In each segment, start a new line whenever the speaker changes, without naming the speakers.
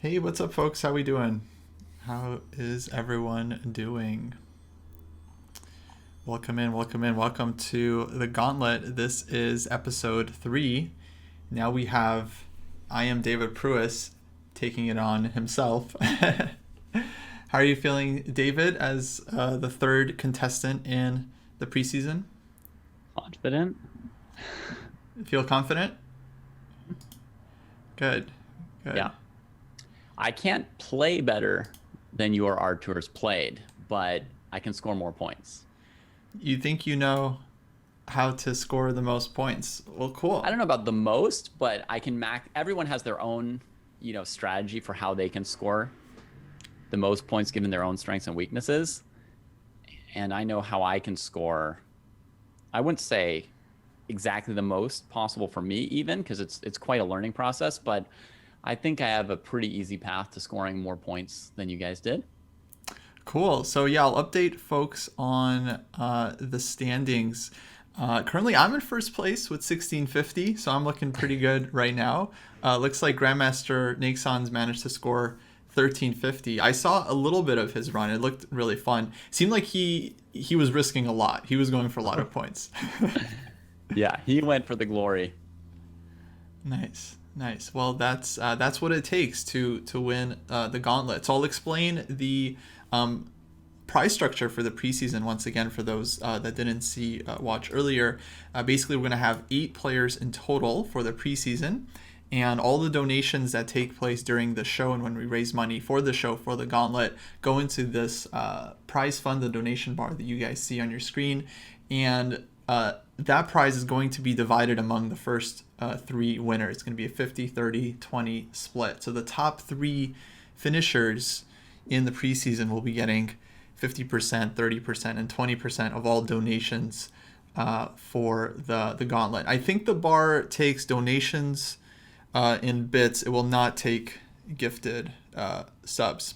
Hey, what's up, folks? How we doing? How is everyone doing? Welcome in, welcome in, welcome to the Gauntlet. This is episode 3. Now we have I am David Pruess taking it on himself. How are you feeling, David, as the third contestant in the preseason?
Confident?
Feel confident? Good, good.
Yeah. I can't play better than your Artur's played, but I can score more points.
You think you know how to score the most points? Well,
I
cool.
don't know about the most, but I can everyone has their own, strategy for how they can score the most points given their own strengths and weaknesses. And I know how I can score. I wouldn't say exactly the most possible for me even because it's quite a learning process, but I think I have a pretty easy path to scoring more points than you guys did.
Cool. So yeah, I'll update folks on the standings. Currently, I'm in first place with 1650, so I'm looking pretty good right now. Looks like Grandmaster Naxon's managed to score 1350. I saw a little bit of his run. It looked really fun. Seemed like he was risking a lot. He was going for a lot of points.
Yeah, he went for the glory.
Nice, nice. Well, that's what it takes to win the gauntlet. So I'll explain the prize structure for the preseason once again for those that didn't see watch earlier. Basically, we're going to have 8 players in total for the preseason, and all the donations that take place during the show and when we raise money for the show for the gauntlet go into this prize fund, the donation bar that you guys see on your screen, and that prize is going to be divided among the first 3 winners. It's going to be a 50, 30, 20 split. So the top 3 finishers in the preseason will be getting 50%, 30%, and 20% of all donations for the gauntlet. I think the bar takes donations in bits. It will not take gifted subs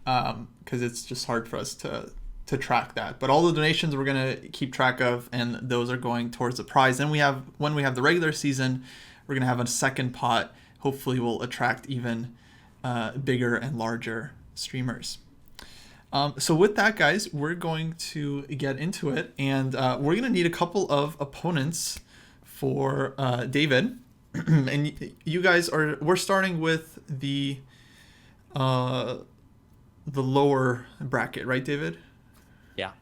because it's just hard for us to track that. But all the donations we're going to keep track of, and those are going towards the prize. Then when we have the regular season, we're going to have a second pot. Hopefully we'll attract even bigger and larger streamers. So with that, guys, we're going to get into it, and we're going to need a couple of opponents for David. And you guys we're starting with the lower bracket, right, David?
Yeah.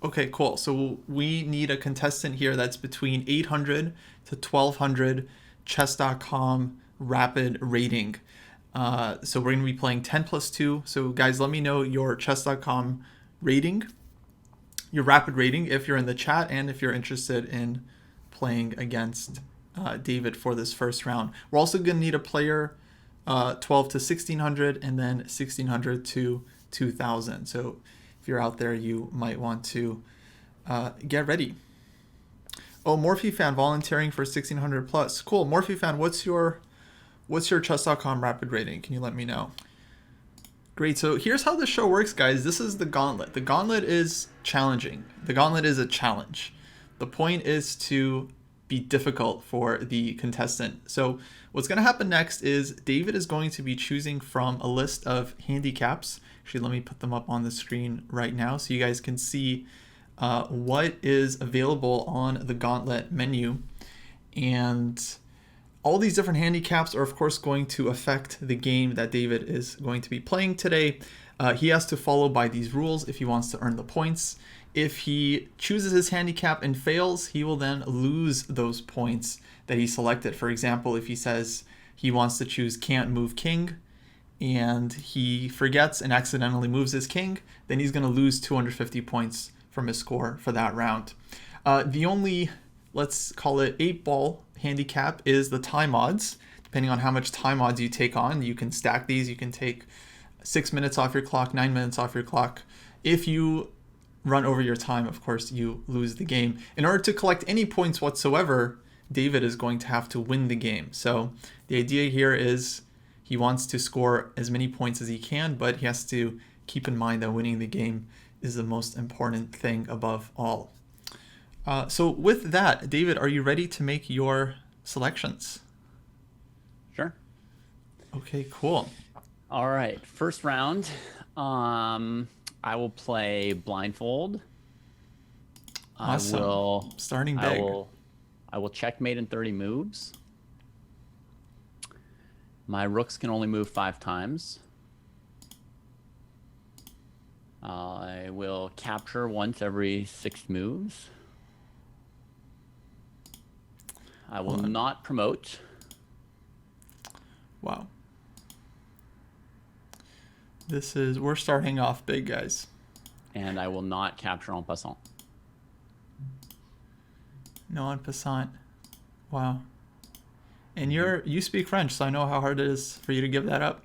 Okay, cool. So we need a contestant here that's between 800 to 1200 chess.com rapid rating. So we're going to be playing 10 plus 2. So guys, let me know your chess.com rating, your rapid rating if you're in the chat, and if you're interested in playing against David for this first round. We're also going to need a player 12 to 1600 and then 1600 to 2000. So if you're out there, you might want to get ready. Oh, Morphe fan volunteering for 1600 plus. Cool. Morphe fan, what's your chess.com rapid rating? Can you let me know? Great. So here's how the show works, guys. This is the gauntlet. The gauntlet is challenging. The gauntlet is a challenge. The point is to be difficult for the contestant. So what's going to happen next is David is going to be choosing from a list of handicaps. Actually, let me put them up on the screen right now so you guys can see what is available on the gauntlet menu. And all these different handicaps are, of course, going to affect the game that David is going to be playing today. He has to follow by these rules if he wants to earn the points. If he chooses his handicap and fails, he will then lose those points that he selected. For example, if he says he wants to choose can't move king and he forgets and accidentally moves his king, then he's going to lose 250 points from his score for that round. The only, let's call it 8-ball handicap is the time odds. Depending on how much time odds you take on, you can stack these. You can take 6 minutes off your clock, 9 minutes off your clock. If you run over your time, of course, you lose the game. In order to collect any points whatsoever, David is going to have to win the game. So the idea here is he wants to score as many points as he can, but he has to keep in mind that winning the game is the most important thing above all. So with that, David, are you ready to make your selections?
Sure.
Okay, cool.
All right, first round. I will play blindfold. I
Awesome.
will
Starting
I
big.
will I will checkmate in 30 moves. My rooks can only move 5 times. I will capture once every 6 moves. I will
Hold on.
not promote.
Wow. We're starting off big, guys.
And I will not capture en passant.
No en passant. Wow. And you speak French, so I know how hard it is for you to give that up.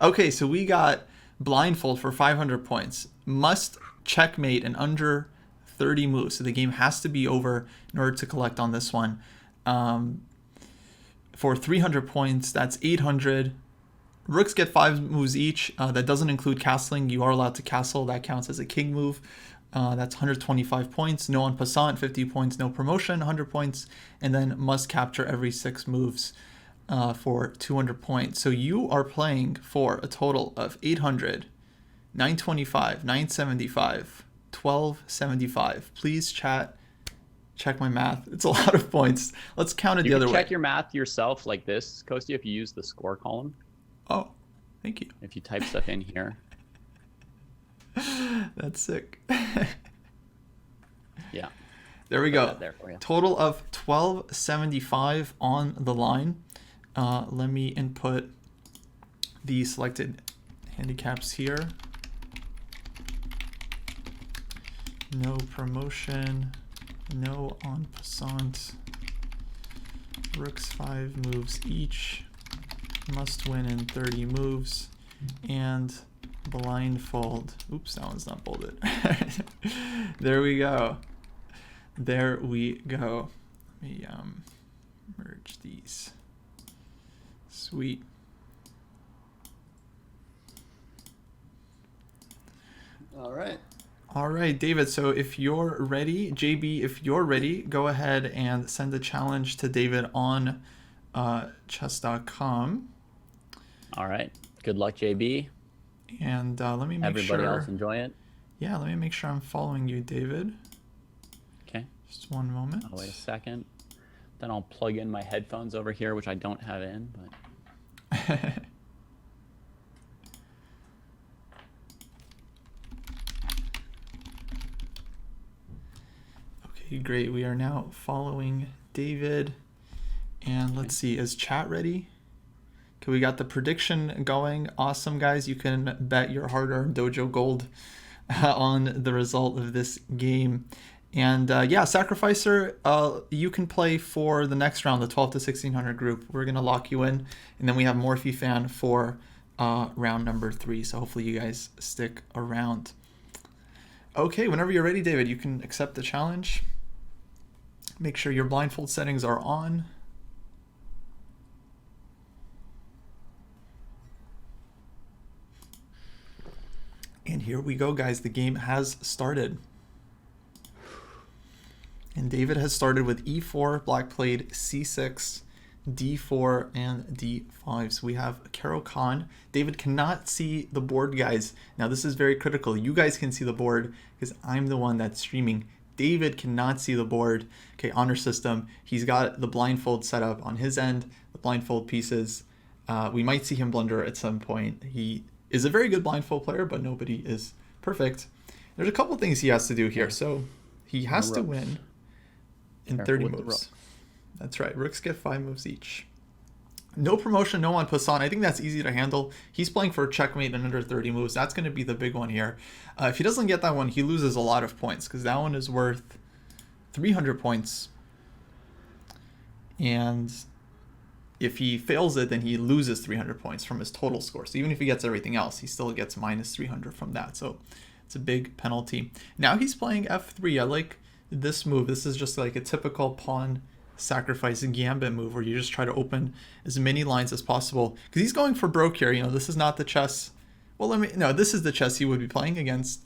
Okay, so we got blindfold for 500 points. Must checkmate in under 30 moves. So the game has to be over in order to collect on this one. For 300 points, that's 800. Rooks get 5 moves each. That doesn't include castling. You are allowed to castle. That counts as a king move. That's 125 points. No en passant, 50 points. No promotion, 100 points. And then must capture every 6 moves for 200 points. So you are playing for a total of 800, 925, 975, 1275. Please chat. Check my math. It's a lot of points. Let's count it the other way.
You can check your math yourself like this, Kosti, if you use the score column.
Oh, thank you.
If you type stuff in here.
That's sick.
Yeah.
There we go.
There for you.
Total of 1275 on the line. Let me input the selected handicaps here. No promotion. No en passant. Rooks 5 moves each. Must win in 30 moves. And blindfold. Oops, that one's not bolded. There we go. There we go. Let me merge these. Sweet.
All right.
All right, David. So if you're ready, JB, if you're ready, go ahead and send a challenge to David on chess.com.
All right. Good luck, JB.
And let me make
Everybody
sure.
else enjoy it.
Yeah, let me make sure I'm following you, David.
Okay.
Just one moment.
I'll wait a second. Then I'll plug in my headphones over here, which I don't have in, but
Okay, great. We are now following David. And let's see, is chat ready? Okay, we got the prediction going. Awesome, guys. You can bet your hard-earned Dojo Gold on the result of this game. And yeah, Sacrificer, you can play for the next round, the 12 to 1600 group. We're going to lock you in. And then we have Morphe Fan for round number 3. So hopefully you guys stick around. Okay, whenever you're ready, David, you can accept the challenge. Make sure your blindfold settings are on. And here we go, guys. The game has started. And David has started with e4, black played c6, d4, and d5. So we have Caro Kann. David cannot see the board, guys. Now this is very critical. You guys can see the board because I'm the one that's streaming. David cannot see the board. Okay, honor system. He's got the blindfold set up on his end, the blindfold pieces. We might see him blunder at some point. He is a very good blindfold player, but nobody is perfect. There's a couple things he has to do here. So he has to win in 30 moves. That's right. Rooks get 5 moves each. No promotion, no en passant. I think that's easy to handle. He's playing for a checkmate in under 30 moves. That's going to be the big one here. If he doesn't get that one, he loses a lot of points because that one is worth 300 points. And if he fails it, then he loses 300 points from his total score. So even if he gets everything else, he still gets minus 300 from that. So it's a big penalty. Now he's playing f3. I like this move. This is just like a typical pawn sacrifice gambit move where you just try to open as many lines as possible because he's going for broke here. You know, this is not the chess. Well, this is the chess he would be playing against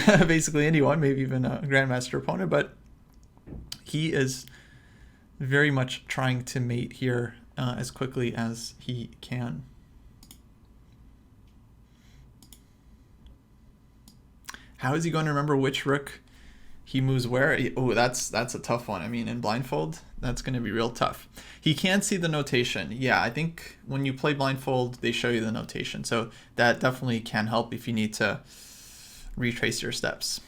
basically anyone, maybe even a grandmaster opponent, but he is very much trying to mate here as quickly as he can. How is he going to remember which rook he moves where? Oh, that's a tough one. I mean, in blindfold, that's going to be real tough. He can't see the notation. Yeah, I think when you play blindfold, they show you the notation. So that definitely can help if you need to retrace your steps.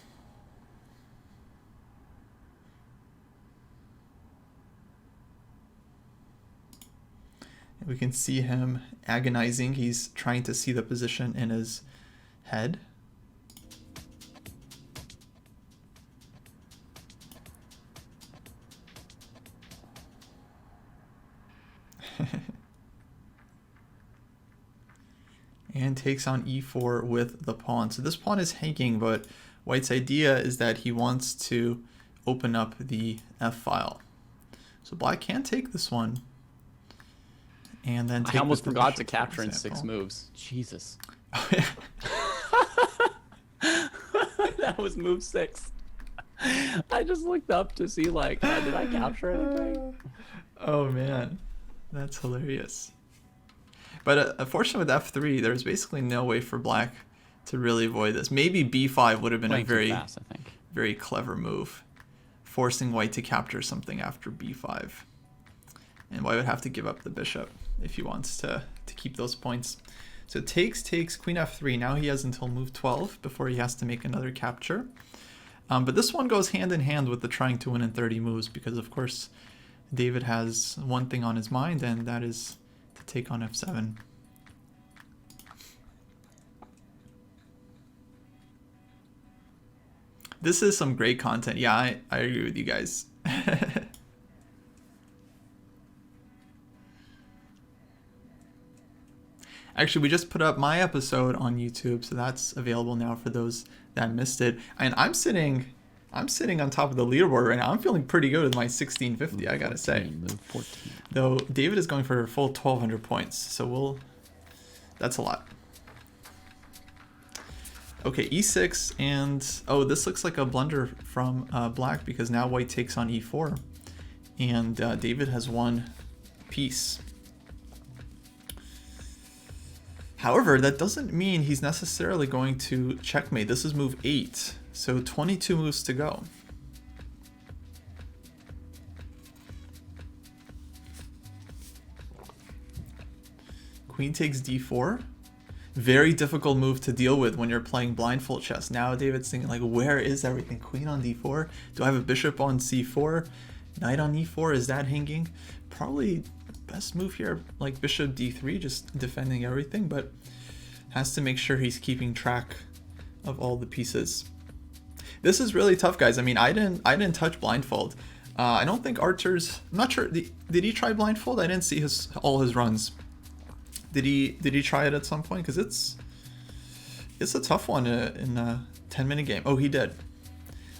We can see him agonizing. He's trying to see the position in his head. And takes on e4 with the pawn. So this pawn is hanging, but White's idea is that he wants to open up the f-file. So Black can take this one. And then take
I almost forgot to
bishop,
capture in 6 moves. Jesus.
Oh, yeah.
That was move 6. I just looked up to see, like, did I capture anything?
Oh man, that's hilarious. But unfortunately with f3, there's basically no way for Black to really avoid this. Maybe b5 would have been a very,
fast, I think.
very clever move, forcing White to capture something after b5. And White would have to give up the bishop if he wants to keep those points. So takes, queen f3. Now he has until move 12 before he has to make another capture. But this one goes hand in hand with the trying to win in 30 moves because, of course, David has one thing on his mind, and that is to take on f7. This is some great content. Yeah, I agree with you guys. Actually, we just put up my episode on YouTube, so that's available now for those that missed it. And I'm sitting on top of the leaderboard right now. I'm feeling pretty good with my 1650, I gotta say.
Move 14.
Though David is going for a full 1,200 points, so that's a lot. Okay, e6, and oh, this looks like a blunder from Black because now White takes on e4, and David has one piece. However, that doesn't mean he's necessarily going to checkmate. This is move 8, so 22 moves to go. Queen takes d4. Very difficult move to deal with when you're playing blindfold chess. Now David's thinking, like, where is everything? Queen on d4? Do I have a bishop on c4? Knight on e4? Is that hanging? Probably best move here, like bishop d3, just defending everything, but has to make sure he's keeping track of all the pieces. This is really tough, guys. I mean, I didn't touch blindfold. I don't think Artur's, I'm not sure, did he try blindfold? I didn't see all his runs. Did he try it at some point? Because it's a tough one in a 10-minute game. Oh, he did.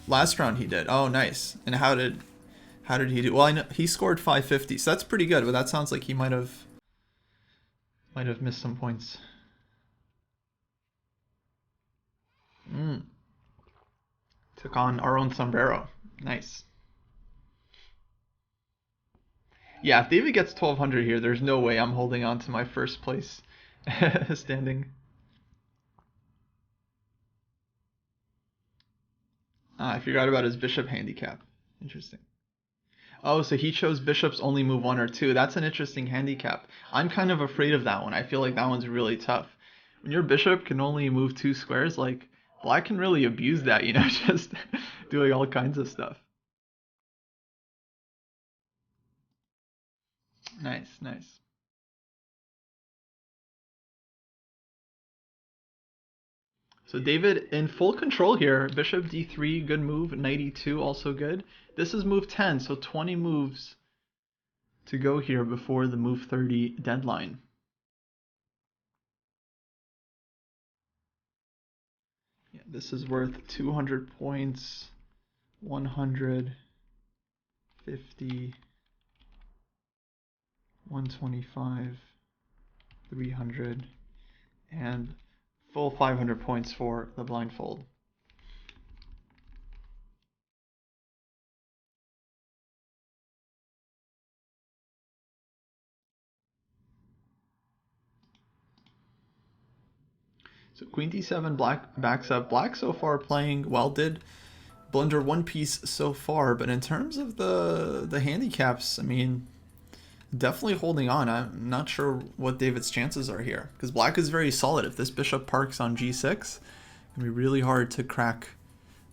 Last round he did. Oh, nice. And how did he do? Well, I know he scored 550, so that's pretty good. But that sounds like he might have missed some points. Took on our own sombrero. Nice. Yeah, if David gets 1,200 here, there's no way I'm holding on to my first place standing. I forgot about his bishop handicap. Interesting. Oh, so he chose bishops only move 1 or 2. That's an interesting handicap. I'm kind of afraid of that one. I feel like that one's really tough. When your bishop can only move 2 squares, like, Black can really abuse that, you know, just doing all kinds of stuff. Nice, nice. So David in full control here. Bishop d3, good move. Knight e2, also good. This is move 10, so 20 moves to go here before the move 30 deadline. Yeah, this is worth 200 points, 100, 50, 125, 300, and full 500 points for the blindfold. So queen d7, black backs up. Black so far playing well, did blunder one piece so far, but in terms of the handicaps, I mean, definitely holding on. I'm not sure what David's chances are here, because black is very solid. If this bishop parks on g6, it's gonna be really hard to crack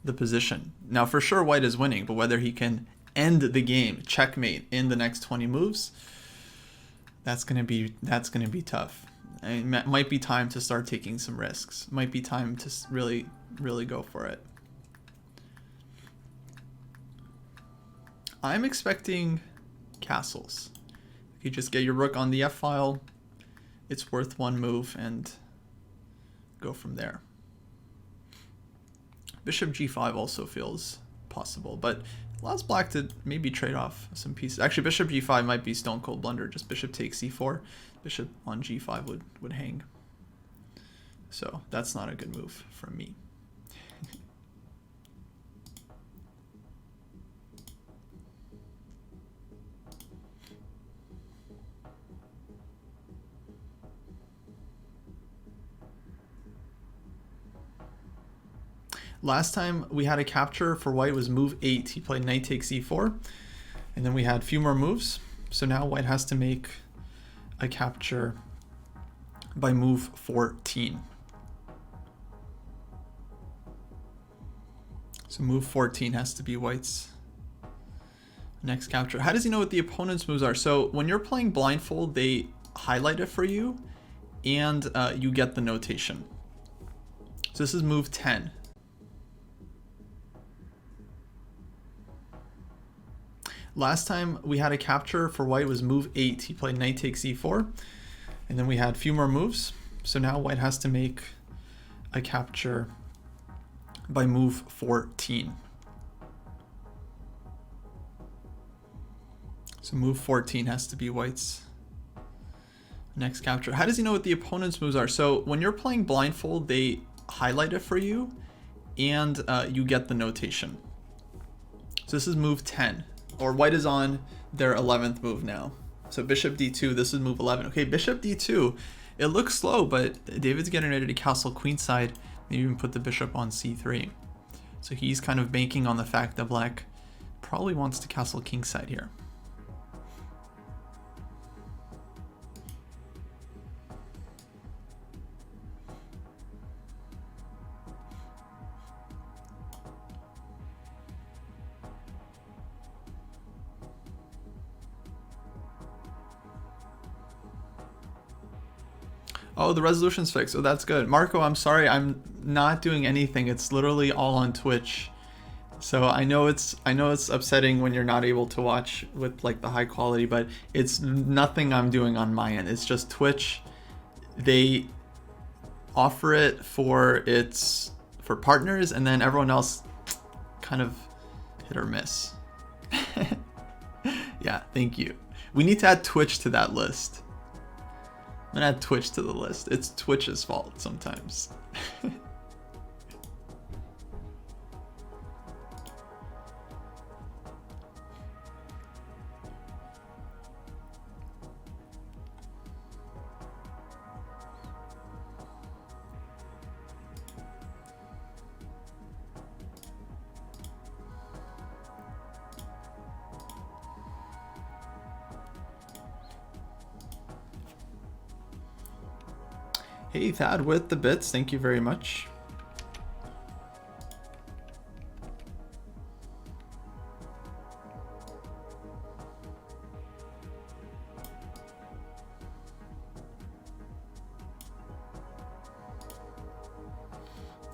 the position. Now for sure white is winning, but whether he can end the game, checkmate, in the next 20 moves, that's gonna be tough. It might be time to start taking some risks. Might be time to really go for it. I'm expecting castles. If you just get your rook on the f file, it's worth one move and go from there. Bishop g5 also feels possible, but allows black to maybe trade off some pieces. Actually, bishop g5 might be stone cold blunder. Just bishop takes c4. Bishop on g5 would hang. So that's not a good move from me. Last time we had a capture for white was move 8. He played knight takes e4, and then we had a few more moves. So now white has to make a capture by move 14. So move 14 has to be white's next capture. How does he know what the opponent's moves are? So when you're playing blindfold, they highlight it for you, and you get the notation. So this is move 10. Last time we had a capture for white was move 8. He played knight takes e4, and then we had a few more moves. So now white has to make a capture by move 14. So move 14 has to be white's next capture. How does he know what the opponent's moves are? So when you're playing blindfold, they highlight it for you, and you get the notation. So this is move 10. Or white is on their 11th move now. So bishop d2, this is move 11. Okay, bishop d2. It looks slow, but David's getting ready to castle queenside, maybe even put the bishop on c3. So he's kind of banking on the fact that black probably wants to castle kingside here. Oh, the resolution's fixed. Oh, that's good. Marco, I'm sorry. I'm not doing anything. It's literally all on Twitch. So I know it's upsetting when you're not able to watch with like the high quality, but it's nothing I'm doing on my end. It's just Twitch. They offer it for partners, and then everyone else kind of hit or miss. Yeah, thank you. We need to add Twitch to that list. I'm gonna add Twitch to the list. It's Twitch's fault sometimes. Hey Thad with the bits, thank you very much.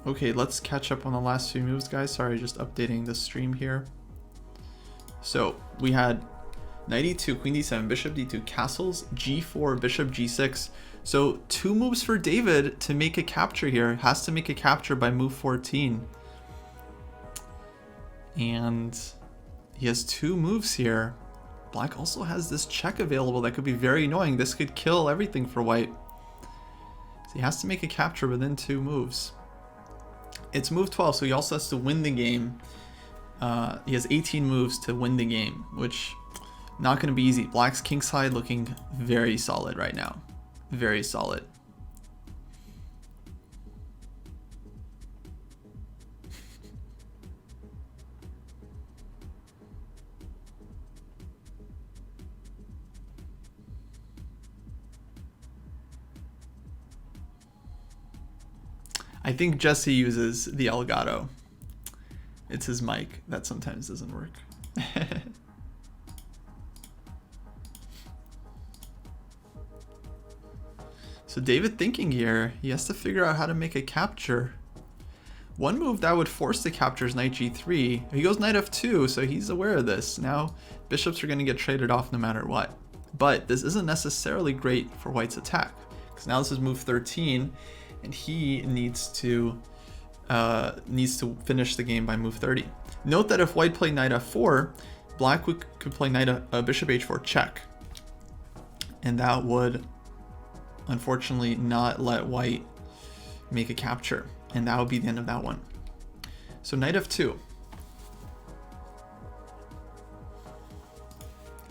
Okay, let's catch up on the last few moves, guys. Sorry, just updating the stream here. So we had knight e2, queen d7, bishop d2, castles, g4, bishop g6. So 2 moves for David to make a capture here. Has to make a capture by move 14. And he has 2 moves here. Black also has this check available that could be very annoying. This could kill everything for white. So he has to make a capture within 2 moves. It's move 12, so he also has to win the game. He has 18 moves to win the game, which not going to be easy. Black's kingside looking very solid right now. Very solid. I think Jesse uses the Elgato. It's his mic that sometimes doesn't work. So David thinking here, he has to figure out how to make a capture. One move that would force the capture is knight g3. He goes knight f2, so he's aware of this. Now bishops are going to get traded off no matter what. But this isn't necessarily great for white's attack, because now this is move 13, and he needs to finish the game by move 30. Note that if white played knight f4, black could play bishop h4 check, and that would unfortunately not let white make a capture, and that would be the end of that one. So knight f2.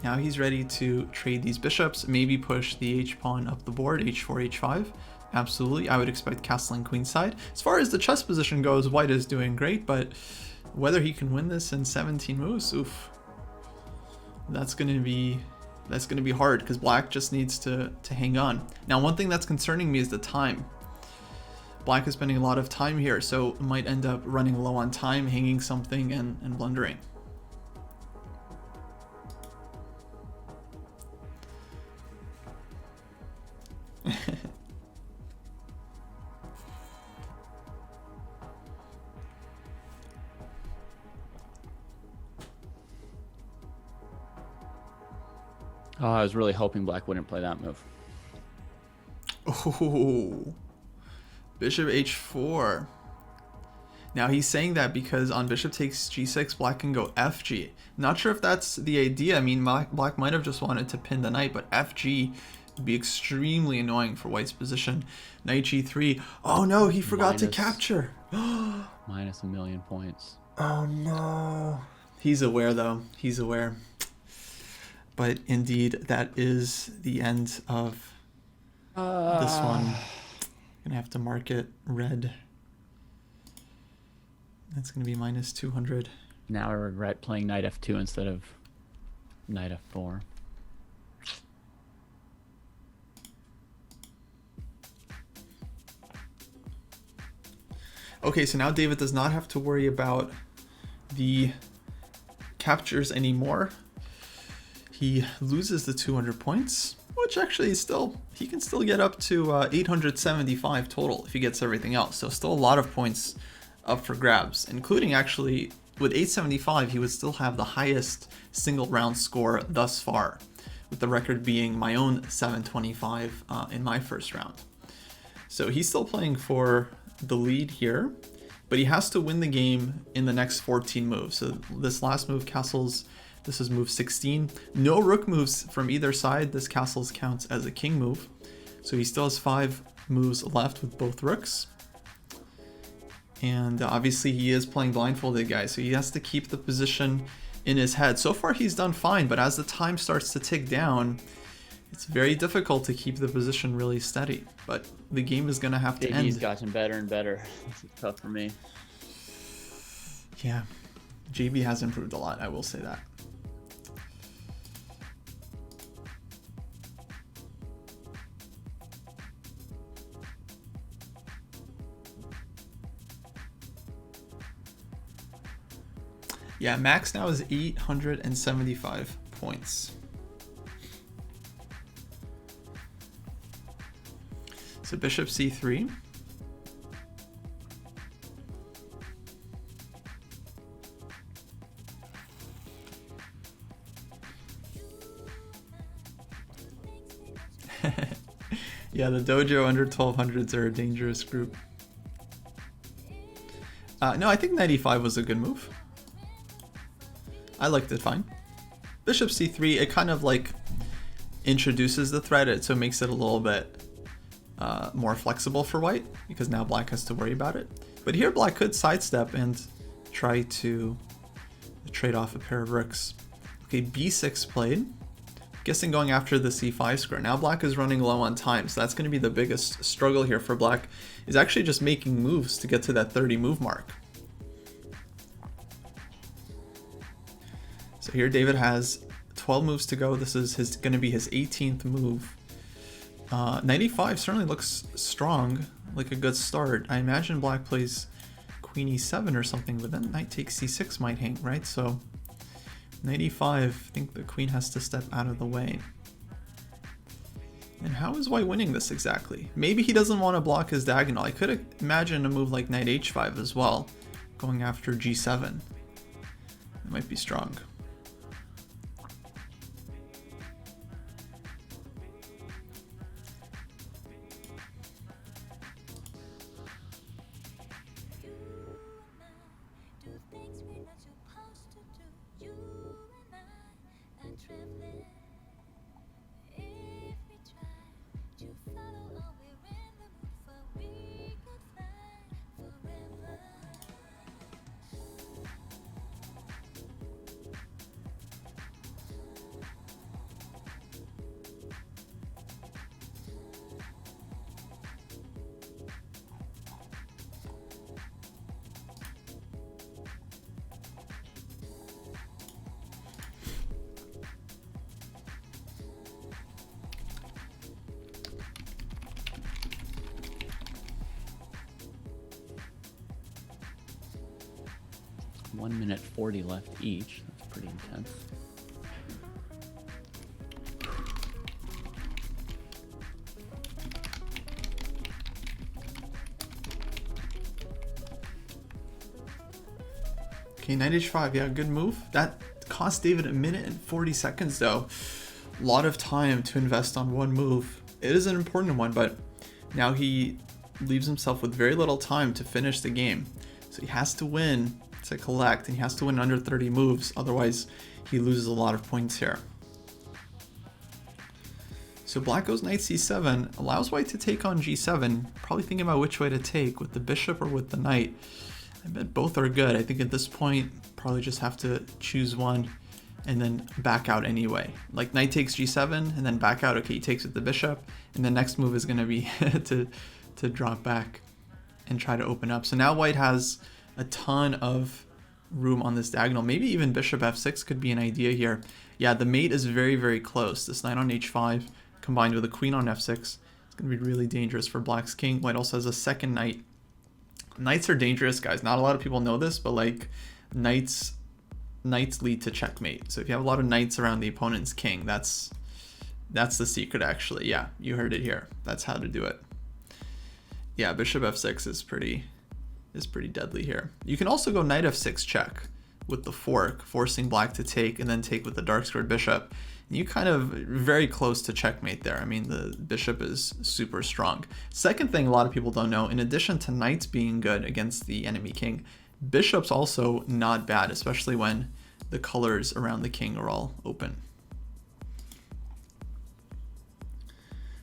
Now he's ready to trade these bishops, maybe push the h-pawn up the board, h4, h5. Absolutely, I would expect castling queenside. As far as the chess position goes, white is doing great, but whether he can win this in 17 moves, oof, that's gonna be hard, because black just needs to hang on. Now, one thing that's concerning me is the time. Black is spending a lot of time here, so might end up running low on time, hanging something, and blundering.
Oh, I was really hoping black wouldn't play that move.
Oh, bishop h4. Now he's saying that because on bishop takes g6, black can go fg. Not sure if that's the idea. I mean, black might have just wanted to pin the knight, but fg would be extremely annoying for white's position. Knight g3. Oh no, he forgot to capture.
Minus 1,000,000 points.
Oh no. He's aware though. He's aware. But indeed, that is the end of this one. Gonna have to mark it red. That's gonna be minus 200.
Now I regret playing knight f2 instead of knight f4.
Okay, so now David does not have to worry about the captures anymore. He loses the 200 points, which actually is still, he can still get up to 875 total if he gets everything else. So still a lot of points up for grabs, including actually with 875, he would still have the highest single round score thus far, with the record being my own 725 in my first round. So he's still playing for the lead here, but he has to win the game in the next 14 moves. So this last move castles. This is move 16. No rook moves from either side. This castles counts as a king move. So he still has 5 moves left with both rooks. And obviously he is playing blindfolded, guys, so he has to keep the position in his head. So far he's done fine, but as the time starts to tick down, it's very difficult to keep the position really steady. But the game is going to have to end.
JB's gotten better and better. This is tough for me.
Yeah, JB has improved a lot, I will say that. Yeah, max now is 875 points. So bishop c3. Yeah, the dojo under 1200s are a dangerous group. No, I think 95 was a good move. I liked it fine. Bishop c3, it kind of like introduces the threat, so it makes it a little bit more flexible for white, because now black has to worry about it. But here black could sidestep and try to trade off a pair of rooks. Okay, b6 played. Guessing going after the c5 square. Now black is running low on time, so that's going to be the biggest struggle here for black, is actually just making moves to get to that 30 move mark. So here David has 12 moves to go. This is going to be his 18th move. 95 certainly looks strong. like a good start. I imagine black plays queen e7 or something, but then knight takes c6 might hang, right? So knight e5, I think the queen has to step out of the way. And how is white winning this exactly? Maybe he doesn't want to block his diagonal. I could imagine a move like knight h5 as well, going after g7. It might be strong.
One minute 40 left each. That's pretty intense.
Okay, knight h5, yeah, good move. That cost David a minute and 40 seconds though. A lot of time to invest on one move. It is an important one, but now he leaves himself with very little time to finish the game. So he has to win to collect, and he has to win under 30 moves, otherwise he loses a lot of points here. So black goes knight c7, allows white to take on g7, probably thinking about which way to take, with the bishop or with the knight. I bet both are good. I think at this point, probably just have to choose one and then back out anyway. Like knight takes g7 and then back out. Okay, he takes with the bishop, and the next move is gonna be to drop back and try to open up. So now white has a ton of room on this diagonal. Maybe even bishop f6 could be an idea here. Yeah, the mate is very, very close. This knight on h5 combined with a queen on f6 is going to be really dangerous for black's king. White also has a second knight. Knights are dangerous, guys. Not a lot of people know this, but like knights lead to checkmate. So if you have a lot of knights around the opponent's king, that's the secret actually. Yeah, you heard it here. That's how to do it. Yeah, bishop f6 is pretty deadly here. You can also go knight f6 check with the fork, forcing black to take and then take with the dark squared bishop. And you kind of very close to checkmate there. I mean, the bishop is super strong. Second thing a lot of people don't know, in addition to knights being good against the enemy king, bishop's also not bad, especially when the colors around the king are all open.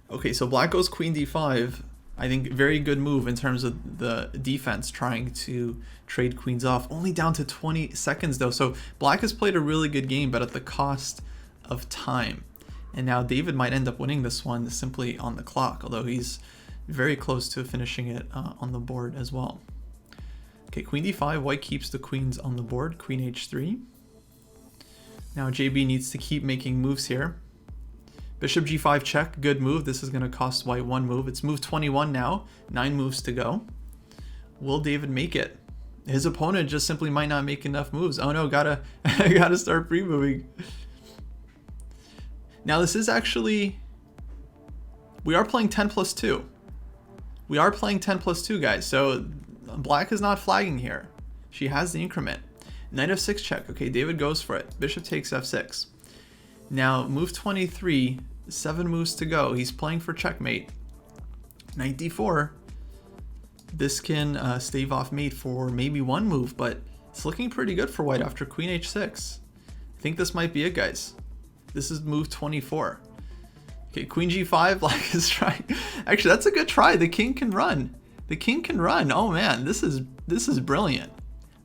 Okay, so black goes queen d5. I think very good move in terms of the defense, trying to trade queens off. Only down to 20 seconds though. So black has played a really good game, but at the cost of time. And now David might end up winning this one simply on the clock, although he's very close to finishing it on the board as well. Okay, queen d5, white keeps the queens on the board, queen h3. Now JB needs to keep making moves here. Bishop g5 check, good move. This is going to cost white one move. It's move 21 now, 9 moves to go. Will David make it? His opponent just simply might not make enough moves. Oh no, gotta start pre-moving. Now this is actually, we are playing 10 plus 2. We are playing 10 plus 2, guys. So black is not flagging here. She has the increment. Knight f6 check. Okay, David goes for it. Bishop takes f6. Now move 23, 7 moves to go. He's playing for checkmate. Knight d4. This can stave off mate for maybe one move, but it's looking pretty good for white after queen h6. I think this might be it, guys. This is move 24. Okay, queen g5, black is trying. Actually, that's a good try. The king can run. The king can run. Oh man, this is brilliant.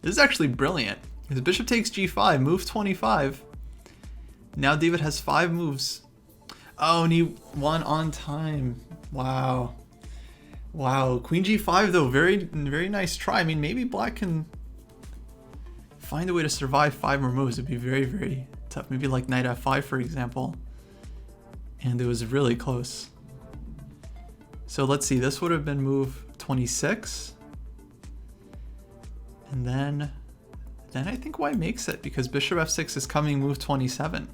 This is actually brilliant. His bishop takes g5, move 25. Now David has 5 moves. Oh, and he won on time. Wow. Wow. Queen g5 though, very nice try. I mean, maybe black can find a way to survive 5 more moves. It'd be very tough. Maybe like knight f5, for example. And it was really close. So let's see. This would have been move 26. And then I think white makes it because bishop f6 is coming move 27.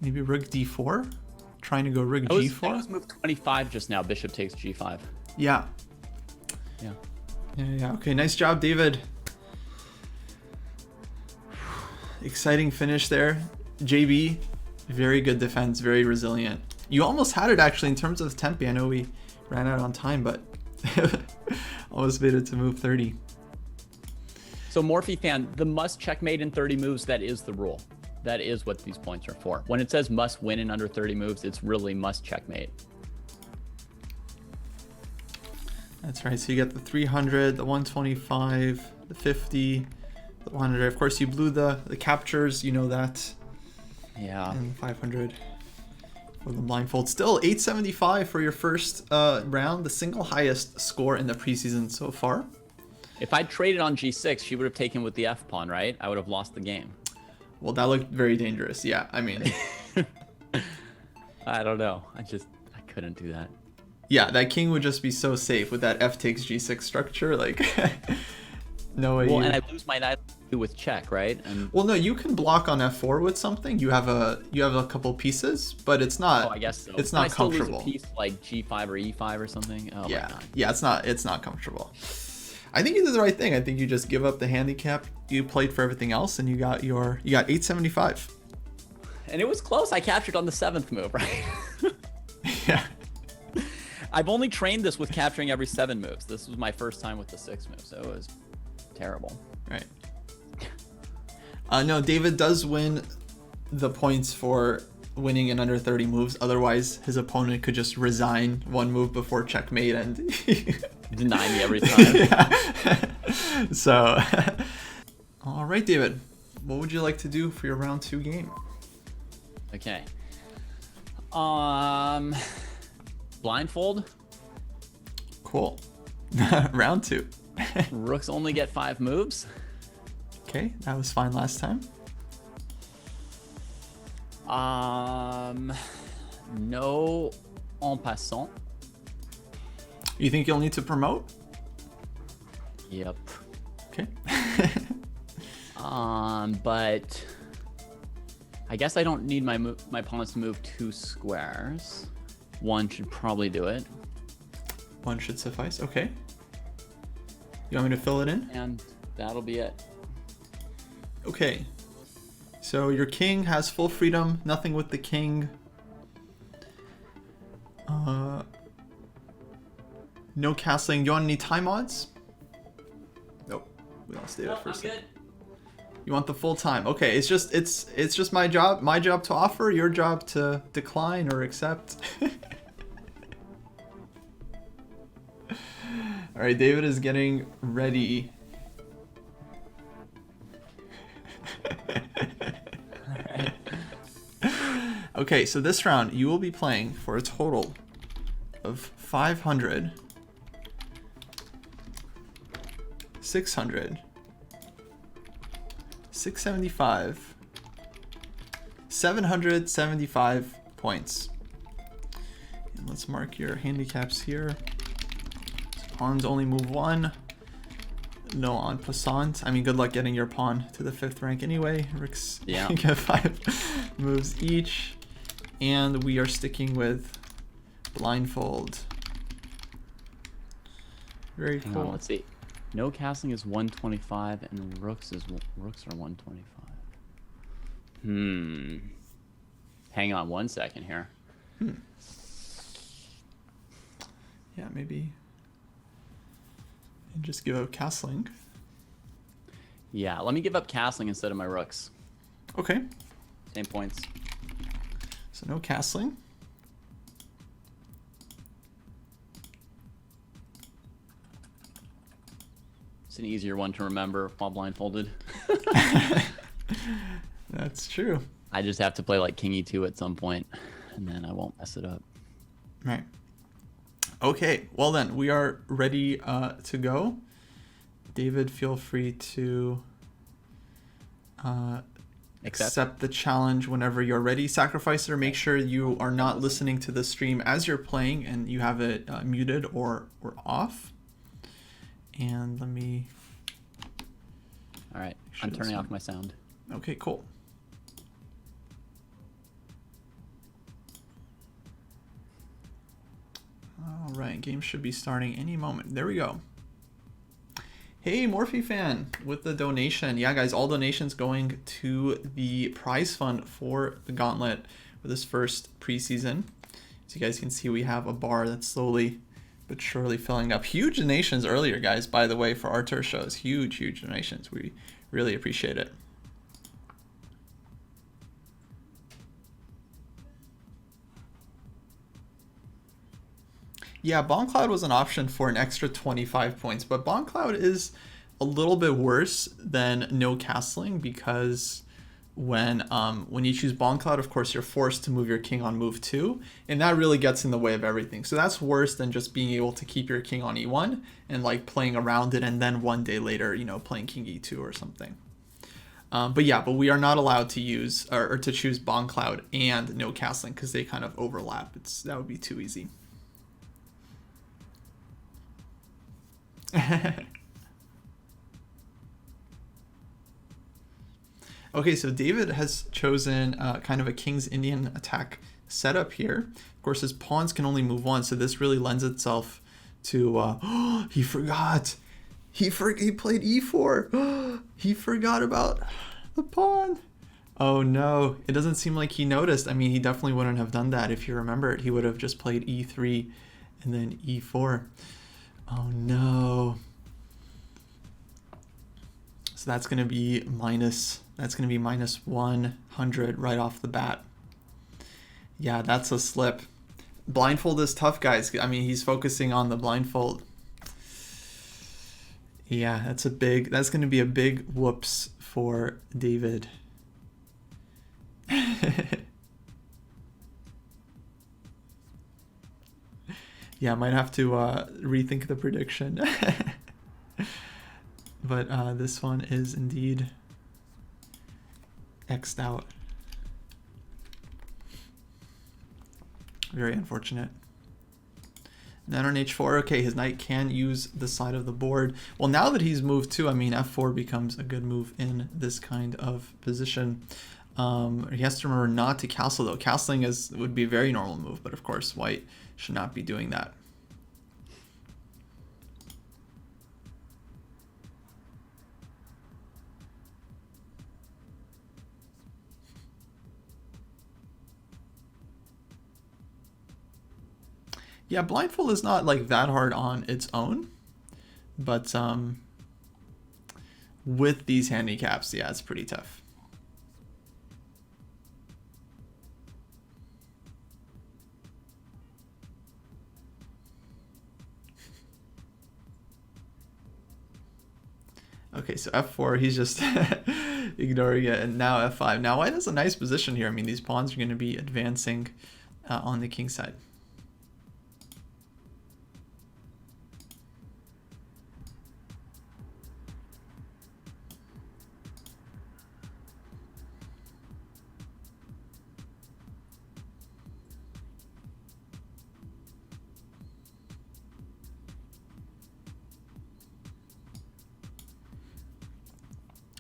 Maybe rook d4, trying to go rook g4.
That was move 25 just now. Bishop takes g5.
Yeah. Yeah. Okay, nice job, David. Exciting finish there. JB, very good defense, very resilient. You almost had it actually in terms of tempi. I know we ran out on time, but almost made it to move 30.
So Morphe fan, the must checkmate in 30 moves, that is the rule. That is what these points are for. When it says must win in under 30 moves, it's really must checkmate.
That's right. So you get the 300, the 125, the 50, the 100. Of course, you blew the captures. You know that.
Yeah.
And 500 for the blindfold. Still 875 for your first round, the single highest score in the preseason so far.
If I traded on g6, she would have taken with the f pawn, right? I would have lost the game.
Well, that looked very dangerous. Yeah, I mean.
I don't know. I couldn't do that.
Yeah, that king would just be so safe with that f takes g6 structure. Like, no way.
Well, and I lose my knight with check, right? And
well, no, you can block on f4 with something. You have a couple pieces, but it's not.
Oh, I guess so.
It's not comfortable.
I still lose a piece like g5 or e5 or something. Oh
yeah,
my God.
Yeah, it's not comfortable. I think you did the right thing. I think you just give up the handicap. You played for everything else, and you got 875.
And it was close. I captured on the 7th move, right?
Yeah.
I've only trained this with capturing every 7 moves. This was my first time with the 6 move, so it was terrible.
Right. No, David does win the points for winning in under 30 moves. Otherwise, his opponent could just resign one move before checkmate and
deny me every time.
Yeah. So, all right, David, what would you like to do for your round 2 game?
Okay. Blindfold.
Cool. Round 2.
Rooks only get 5 moves.
Okay, that was fine last time.
No en passant.
You think you'll need to promote?
Yep.
Okay.
But I guess I don't need my pawns to move 2 squares. 1 should probably do it.
1 should suffice. Okay. You want me to fill it in?
And that'll be it.
Okay. So your king has full freedom. Nothing with the king. No castling. Do you want any time odds? Nope. We lost David for a second.
Good.
You want the full time? Okay. It's just my job to offer. Your job to decline or accept. All right. David is getting ready. Okay, so this round you will be playing for a total of 500, 600, 675, 775 points. And let's mark your handicaps here. Pawns only move 1. No en passant. I mean, good luck getting your pawn to the 5th rank anyway. Rooks get 5 moves each. And we are sticking with blindfold. Very cool.
Hang on, let's see. No castling is 125, and rooks are 125. Hang on 1 second here.
Yeah, maybe. And just give up castling.
Yeah, let me give up castling instead of my rooks.
Okay.
Same points.
So no castling.
It's an easier one to remember while blindfolded.
That's true.
I just have to play like King E2 at some point, and then I won't mess it up.
Right. Okay, well then, we are ready to go. David, feel free to accept the challenge whenever you're ready. Sacrificer, make sure you are not listening to the stream as you're playing and you have it muted or off. And let me...
All right, I'm turning off my sound.
Okay, cool. All right, game should be starting any moment. There we go. Hey, Morphe fan with the donation. Yeah, guys, all donations going to the prize fund for the Gauntlet for this first preseason. As you guys can see, we have a bar that's slowly but surely filling up. Huge donations earlier, guys, by the way, for our tour shows. Huge, huge donations. We really appreciate it. Yeah, Bomb Cloud was an option for an extra 25 points, but Bomb Cloud is a little bit worse than no castling because when you choose Bomb Cloud, of course, you're forced to move your king on move 2, and that really gets in the way of everything. So that's worse than just being able to keep your king on e1 and like playing around it and then one day later, you know, playing king e2 or something. But we are not allowed to use or to choose Bomb Cloud and no castling because they kind of overlap. That would be too easy. Okay, so David has chosen kind of a King's Indian attack setup here. Of course, his pawns can only move one, so this really lends itself to... he forgot! He played e4! He forgot about the pawn! Oh no, it doesn't seem like he noticed. I mean, he definitely wouldn't have done that if you remember it. He would have just played e3 and then e4. Oh no. So that's going to be minus 100 right off the bat. Yeah, that's a slip. Blindfold is tough, guys. I mean, he's focusing on the blindfold. Yeah, that's going to be a big whoops for David. Yeah, I might have to rethink the prediction. But this one is indeed X'd out. Very unfortunate. Then on h4, okay, his knight can use the side of the board. Well, now that he's moved too, I mean, f4 becomes a good move in this kind of position. He has to remember not to castle, though. Castling would be a very normal move, but of course, white should not be doing that. Yeah, blindfold is not like that hard on its own, but with these handicaps, yeah, it's pretty tough. Okay, so f4, he's just ignoring it, and now f5. Now white has a nice position here. I mean, these pawns are going to be advancing on the king side.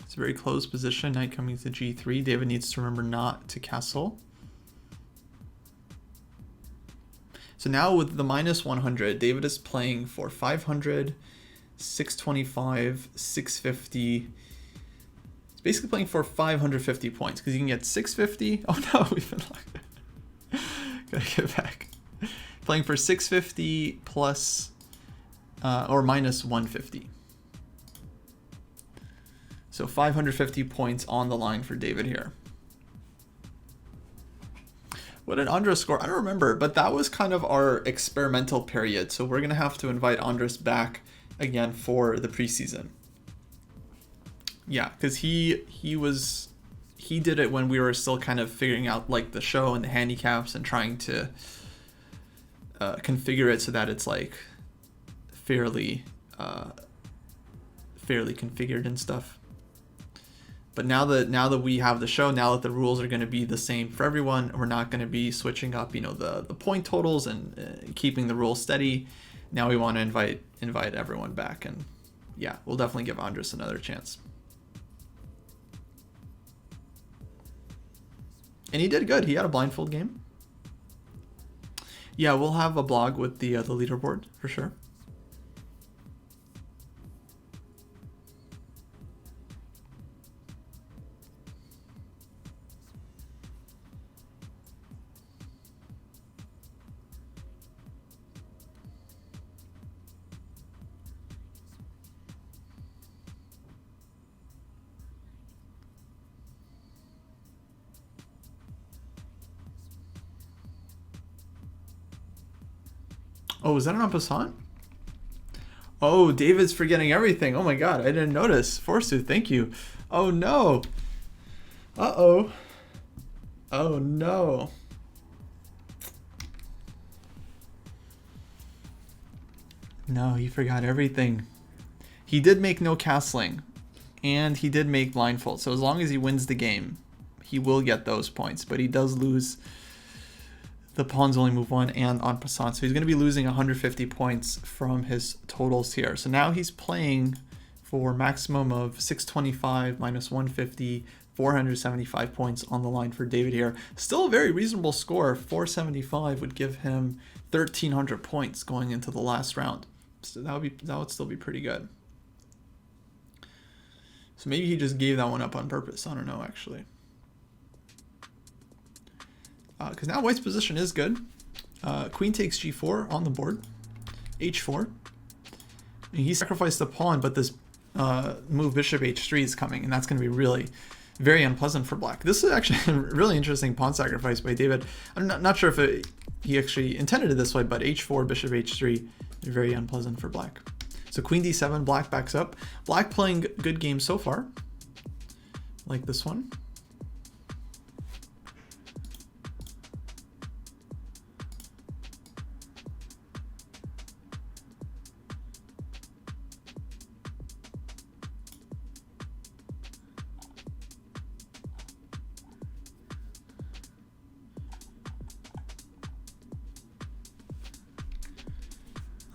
It's a very close position. Knight coming to g3. David needs to remember not to castle. So now with the minus 100, David is playing for 500, 625, 650. He's basically playing for 550 points because you can get 650. Oh no, we've been locked. Gotta get back. Playing for 650 plus or minus 150. So 550 points on the line for David here. What did Andres score? I don't remember, but that was kind of our experimental period. So we're going to have to invite Andres back again for the preseason. Yeah, because he did it when we were still kind of figuring out like the show and the handicaps and trying to configure it so that it's like fairly configured and stuff. But now that we have the show, now that the rules are going to be the same for everyone, we're not going to be switching up, the point totals and keeping the rules steady. Now we want to invite everyone back, and yeah, we'll definitely give Andres another chance. And he did good. He had a blindfold game. Yeah, we'll have a blog with the leaderboard for sure. Oh, is that an en passant? Oh, David's forgetting everything. Oh my god, I didn't notice. Forsu, thank you. Oh no. Uh-oh. Oh no. No, he forgot everything. He did make no castling, and he did make blindfold. So as long as he wins the game, he will get those points. But he does lose. The pawns only move one and en passant. So he's going to be losing 150 points from his totals here. So now he's playing for maximum of 625 minus 150, 475 points on the line for David here. Still a very reasonable score. 475 would give him 1,300 points going into the last round. So that would still be pretty good. So maybe he just gave that one up on purpose. I don't know, actually. Because now white's position is good. Queen takes g4 on the board. h4. And he sacrificed the pawn, but this move bishop h3 is coming, and that's going to be really very unpleasant for black. This is actually a really interesting pawn sacrifice by David. I'm not sure if he actually intended it this way, but h4, bishop h3, very unpleasant for black. So queen d7, black backs up. Black playing good games so far, like this one.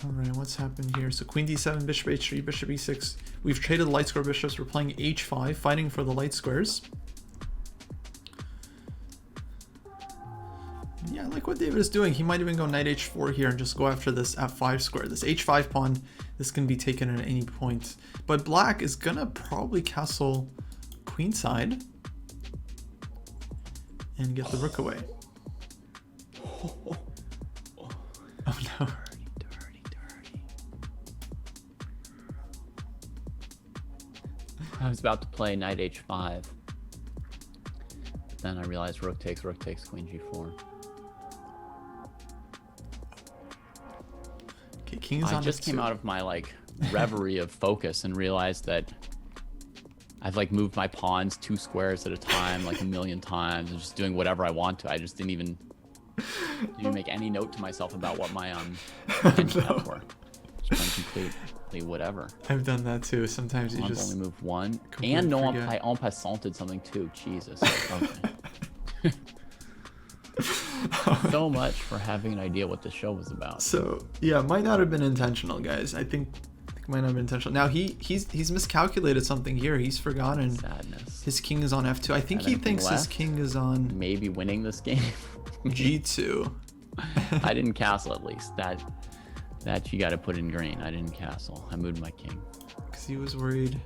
All right, what's happened here? So queen d7, bishop h3, bishop e6. We've traded light square bishops. We're playing h5, fighting for the light squares. Yeah, I like what David is doing. He might even go knight h4 here and just go after this f5 square. This h5 pawn, this can be taken at any point. But black is gonna probably castle queenside and get the rook away. Oh no.
I was about to play knight h5, but then I realized rook takes, queen g4.
Okay, king is on
I just came out of my reverie of focus and realized that I've moved my pawns 2 squares at a time a million times and just doing whatever I want to. I just didn't even make any note to myself about what my intentions were. Just playing completely whatever.
I've done that too. Sometimes you just
only move one, and no, I en passanted something too. Jesus. Okay. So much for having an idea what the show was about.
So yeah, might not have been intentional, guys. I think might not have been intentional. Now he's miscalculated something here. He's forgotten.
Sadness.
His king is on f2. I think he thinks his king is on
maybe winning this game.
g2.
I didn't castle, at least. That you got to put in green. I didn't castle. I moved my king.
Because he was worried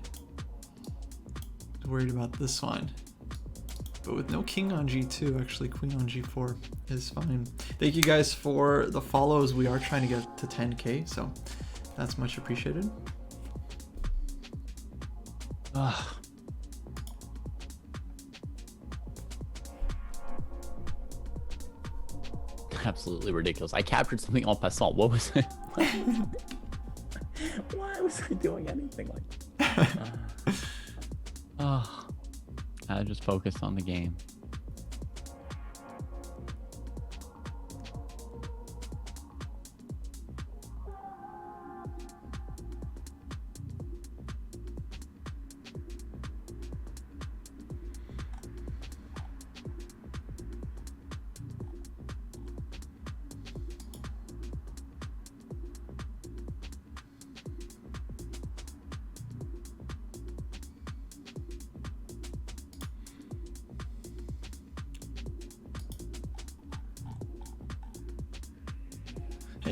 about this one. But with no king on g2, actually queen on g4 is fine. Thank you guys for the follows. We are trying to get to 10k, so that's much appreciated.
Ugh. Absolutely ridiculous. I captured something en passant. What was it? Why was I doing anything like that? I just focused on the game.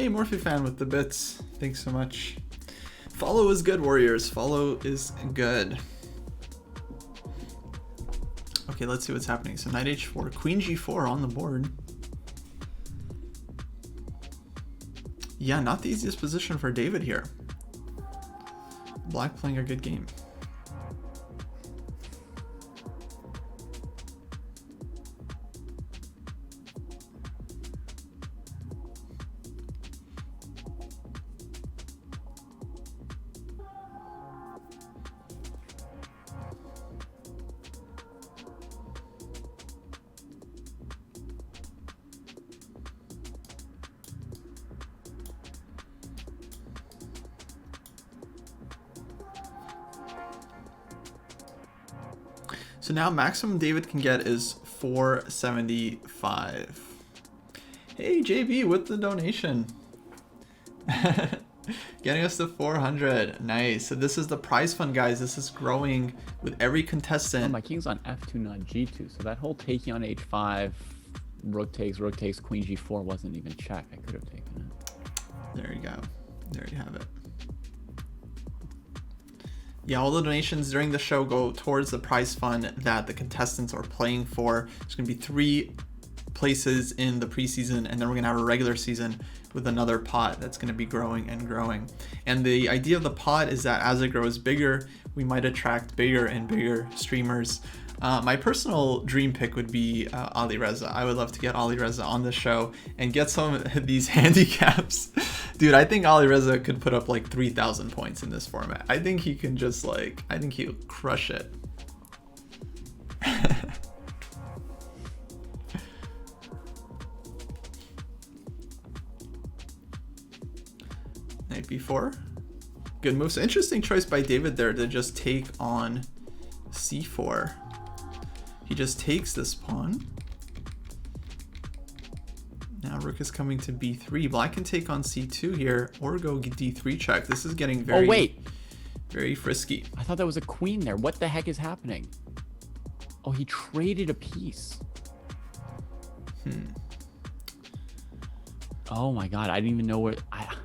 Hey, Morphe fan with the bits. Thanks so much. Follow is good, Warriors. Follow is good. Okay, let's see what's happening. So knight h4, queen g4 on the board. Yeah, not the easiest position for David here. Black playing a good game. So now maximum David can get is 475. Hey JB with the donation. Getting us to 400. Nice. So this is the prize fund, guys. This is growing with every contestant.
Oh, my king's on f2, not g2. So that whole taking on h5, rook takes, queen g4 wasn't even check. I could have taken it.
There you go. There you have it. Yeah, all the donations during the show go towards the prize fund that the contestants are playing for. There's going to be 3 places in the preseason, and then we're going to have a regular season with another pot that's going to be growing and growing. And the idea of the pot is that as it grows bigger, we might attract bigger and bigger streamers. My personal dream pick would be Ali Reza. I would love to get Ali Reza on the show and get some of these handicaps. Dude, I think Ali Reza could put up like 3,000 points in this format. I think he can just like, I think he'll crush it. Knight b4. Good move. So interesting choice by David there to just take on c4. He just takes this pawn. Now rook is coming to b3. Black can take on c2 here or go d3 check. This is getting very, very frisky.
I thought that was a queen there. What the heck is happening? Oh, he traded a piece. Oh my god, I didn't even know where...
Uh-oh.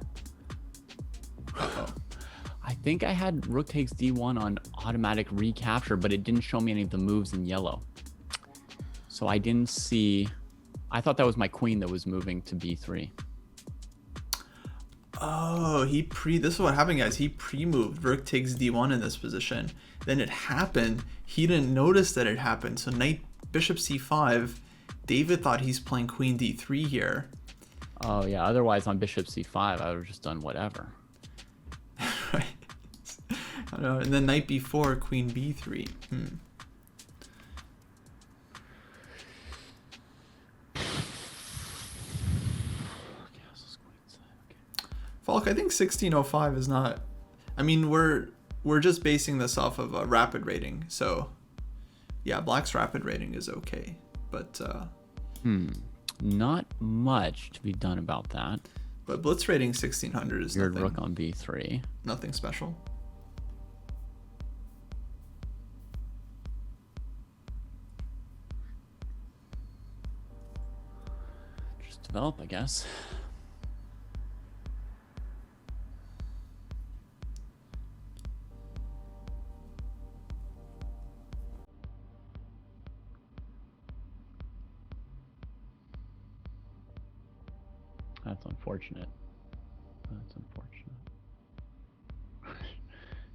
I think I had rook takes d1 on automatic recapture, but it didn't show me any of the moves in yellow. So I didn't see... I thought that was my queen that was moving to b3.
Oh, this is what happened, guys. He pre-moved rook takes d1 in this position. Then it happened. He didn't notice that it happened. So knight bishop c5. David thought he's playing queen d3 here.
Oh yeah, otherwise on bishop c5 I would have just done whatever.
Right. I don't know. And then knight b4, queen b3. Falk, I think 1605 is not... I mean, we're just basing this off of a rapid rating. So, yeah, Black's rapid rating is okay. But...
Not much to be done about that.
But Blitz rating 1600 is
Weird
nothing...
rook on b3.
Nothing special.
Just develop, I guess. That's unfortunate. That's unfortunate.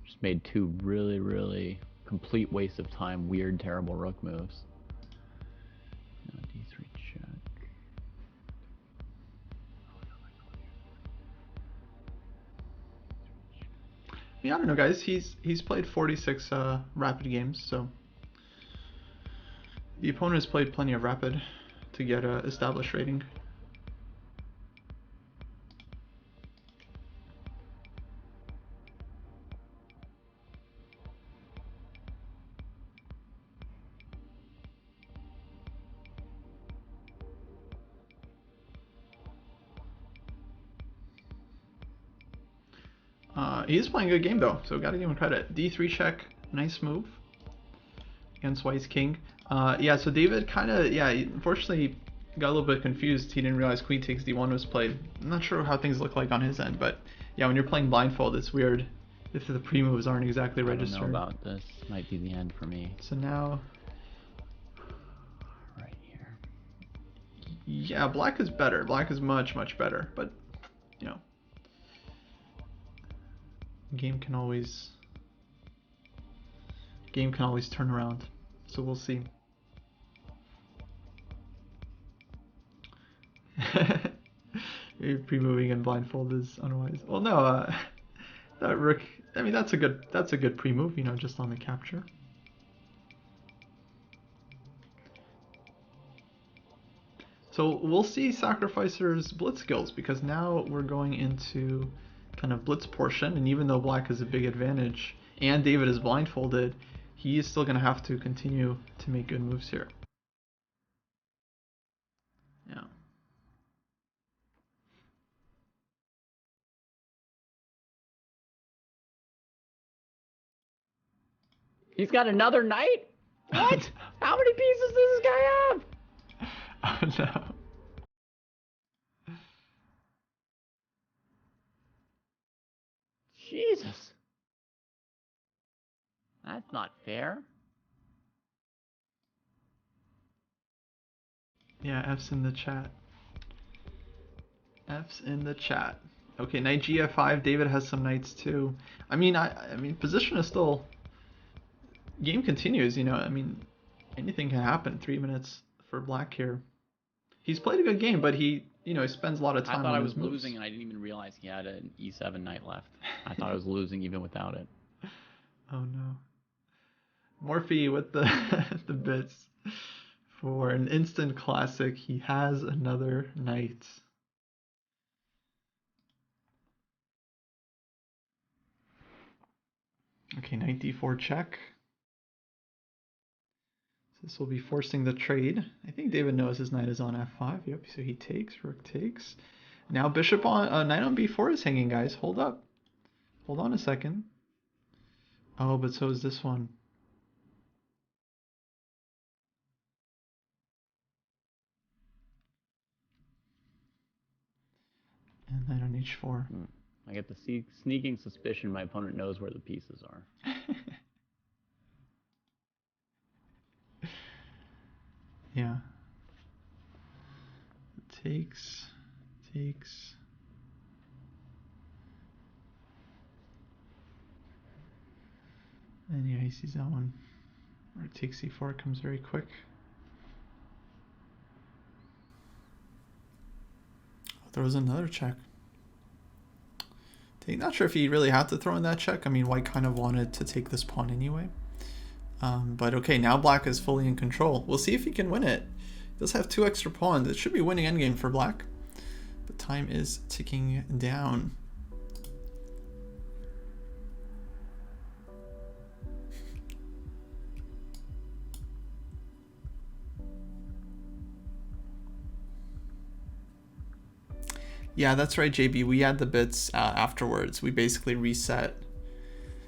Just made 2 really, really complete waste of time, weird, terrible rook moves. Now d3 check.
Yeah, I don't know, guys. He's played 46 rapid games, so the opponent has played plenty of rapid to get a established rating. He is playing a good game though, so gotta give him credit. D3 check, nice move against White's king. Yeah, so David kind of, yeah, unfortunately got a little bit confused. He didn't realize queen takes d1 was played. I'm not sure how things look like on his end, but yeah, when you're playing blindfold, it's weird if the pre-moves aren't exactly registered.
I don't know about this. Might be the end for me.
So now,
right here.
Yeah, black is better. Black is much, much better. But, you know, game can always turn around. So we'll see. Maybe pre-moving and blindfold is unwise. Well, no, that rook. I mean, that's a good pre-move. You know, just on the capture. So we'll see Sacrificer's blitz skills, because now we're going into kind of blitz portion, and even though black has a big advantage and David is blindfolded, he is still going to have to continue to make good moves here. Yeah.
He's got another knight? What? How many pieces does this guy have?
Oh no.
Jesus. That's not fair.
Yeah, F's in the chat. F's in the chat. Okay, knight gf5. David has some knights too. I mean, position is still. Game continues. You know, I mean, anything can happen. 3 minutes for black here. He's played a good game, but he spends a lot of time.
I thought
on
I was
his moves.
losing, and I didn't even realize he had an e7 knight left. I thought I was losing even without it.
Oh no. Morphe with the the bits for an instant classic. He has another knight. Okay, knight d4 check. So this will be forcing the trade. I think David knows his knight is on f5. Yep, so he takes, rook takes. Now bishop on knight on b4 is hanging, guys. Hold up. Hold on a second. Oh, but so is this one. And knight on h4.
I get the sneaking suspicion my opponent knows where the pieces are.
Yeah. Takes. And yeah, he sees that one. Or takes c4, comes very quick. Throws another check. Not sure if he really had to throw in that check. I mean, white kind of wanted to take this pawn anyway. But okay, now black is fully in control. We'll see if he can win it. He does have 2 extra pawns. It should be winning endgame for black. But time is ticking down. Yeah, that's right, JB. We add the bits afterwards. We basically reset.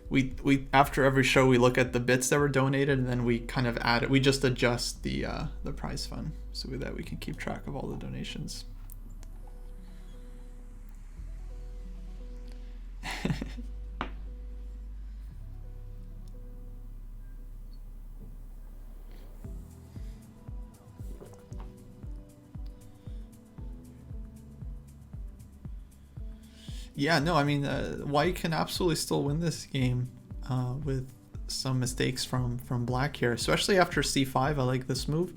We after every show we look at the bits that were donated, and then we kind of add it. We just adjust the prize fund so that we can keep track of all the donations. Yeah, no, I mean, white can absolutely still win this game with some mistakes from black here, especially after c5. I like this move,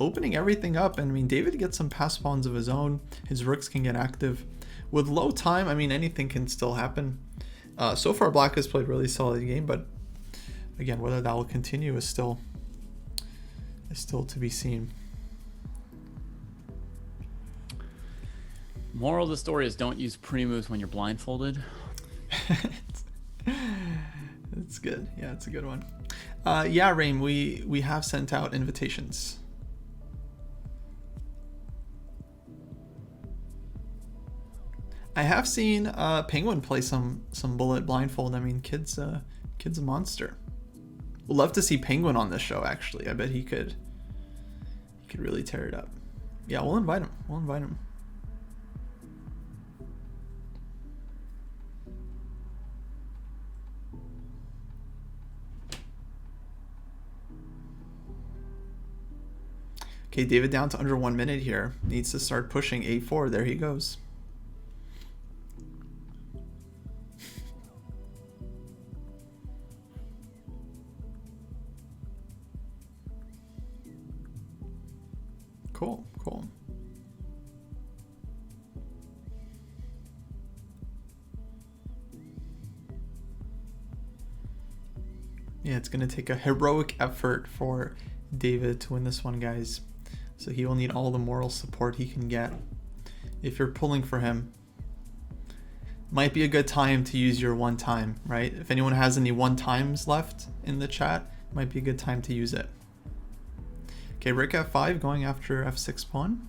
opening everything up. And I mean, David gets some pass pawns of his own. His rooks can get active. With low time, I mean, anything can still happen. So far, black has played really solid game, but again, whether that will continue is still to be seen.
Moral of the story is don't use pre-moves when you're blindfolded.
It's good. Yeah, it's a good one. Yeah, Rain, we have sent out invitations. I have seen Penguin play some bullet blindfold. I mean, kid's a monster. We'd love to see Penguin on this show. Actually, I bet he could really tear it up. Yeah, we'll invite him. We'll invite him. Okay, David down to under 1 minute here. Needs to start pushing a4. There he goes. Cool, cool. Yeah, it's going to take a heroic effort for David to win this one, guys. So he will need all the moral support he can get. If you're pulling for him, might be a good time to use your one time, right? If anyone has any one times left in the chat, might be a good time to use it. Okay, Rick f5 going after f6 pawn.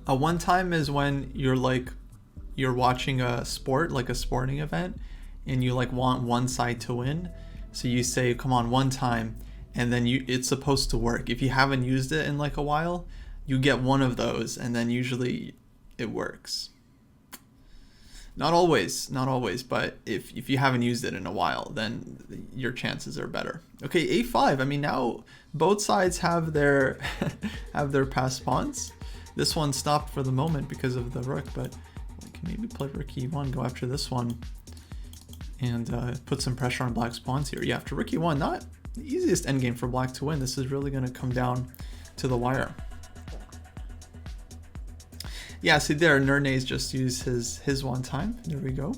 A one time is when you're watching a sport, like a sporting event, and you like want one side to win. So you say, come on, one time, and then it's supposed to work. If you haven't used it in like a while, you get one of those, and then usually it works. Not always, but if you haven't used it in a while, then your chances are better. Okay, a5. I mean, now both sides have their have their passed pawns. This one stopped for the moment because of the rook, but we can maybe play rook e1, go after this one, and put some pressure on black's pawns here. Yeah, after rook e1, not the easiest endgame for black to win. This is really going to come down to the wire. Yeah, see there, Nernay's just used his one time. There we go.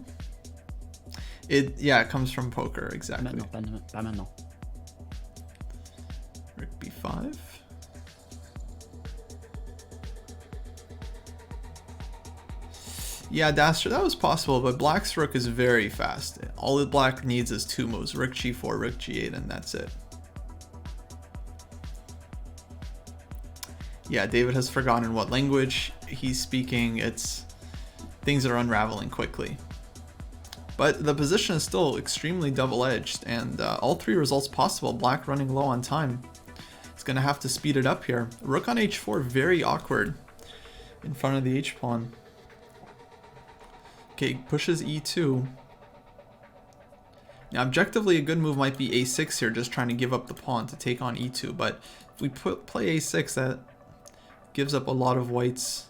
It comes from poker, exactly. Rook b5. Yeah, Daster, that was possible, but black's rook is very fast. All that black needs is two moves, rook g4, rook g8, and that's it. Yeah, David has forgotten what language he's speaking. Things are unraveling quickly. But the position is still extremely double-edged, and all three results possible. Black running low on time. It's going to have to speed it up here. Rook on h4, very awkward in front of the h-pawn. Okay, pushes e2. Now, objectively, a good move might be a6 here, just trying to give up the pawn to take on e2. But if we play a6, that gives up a lot of white's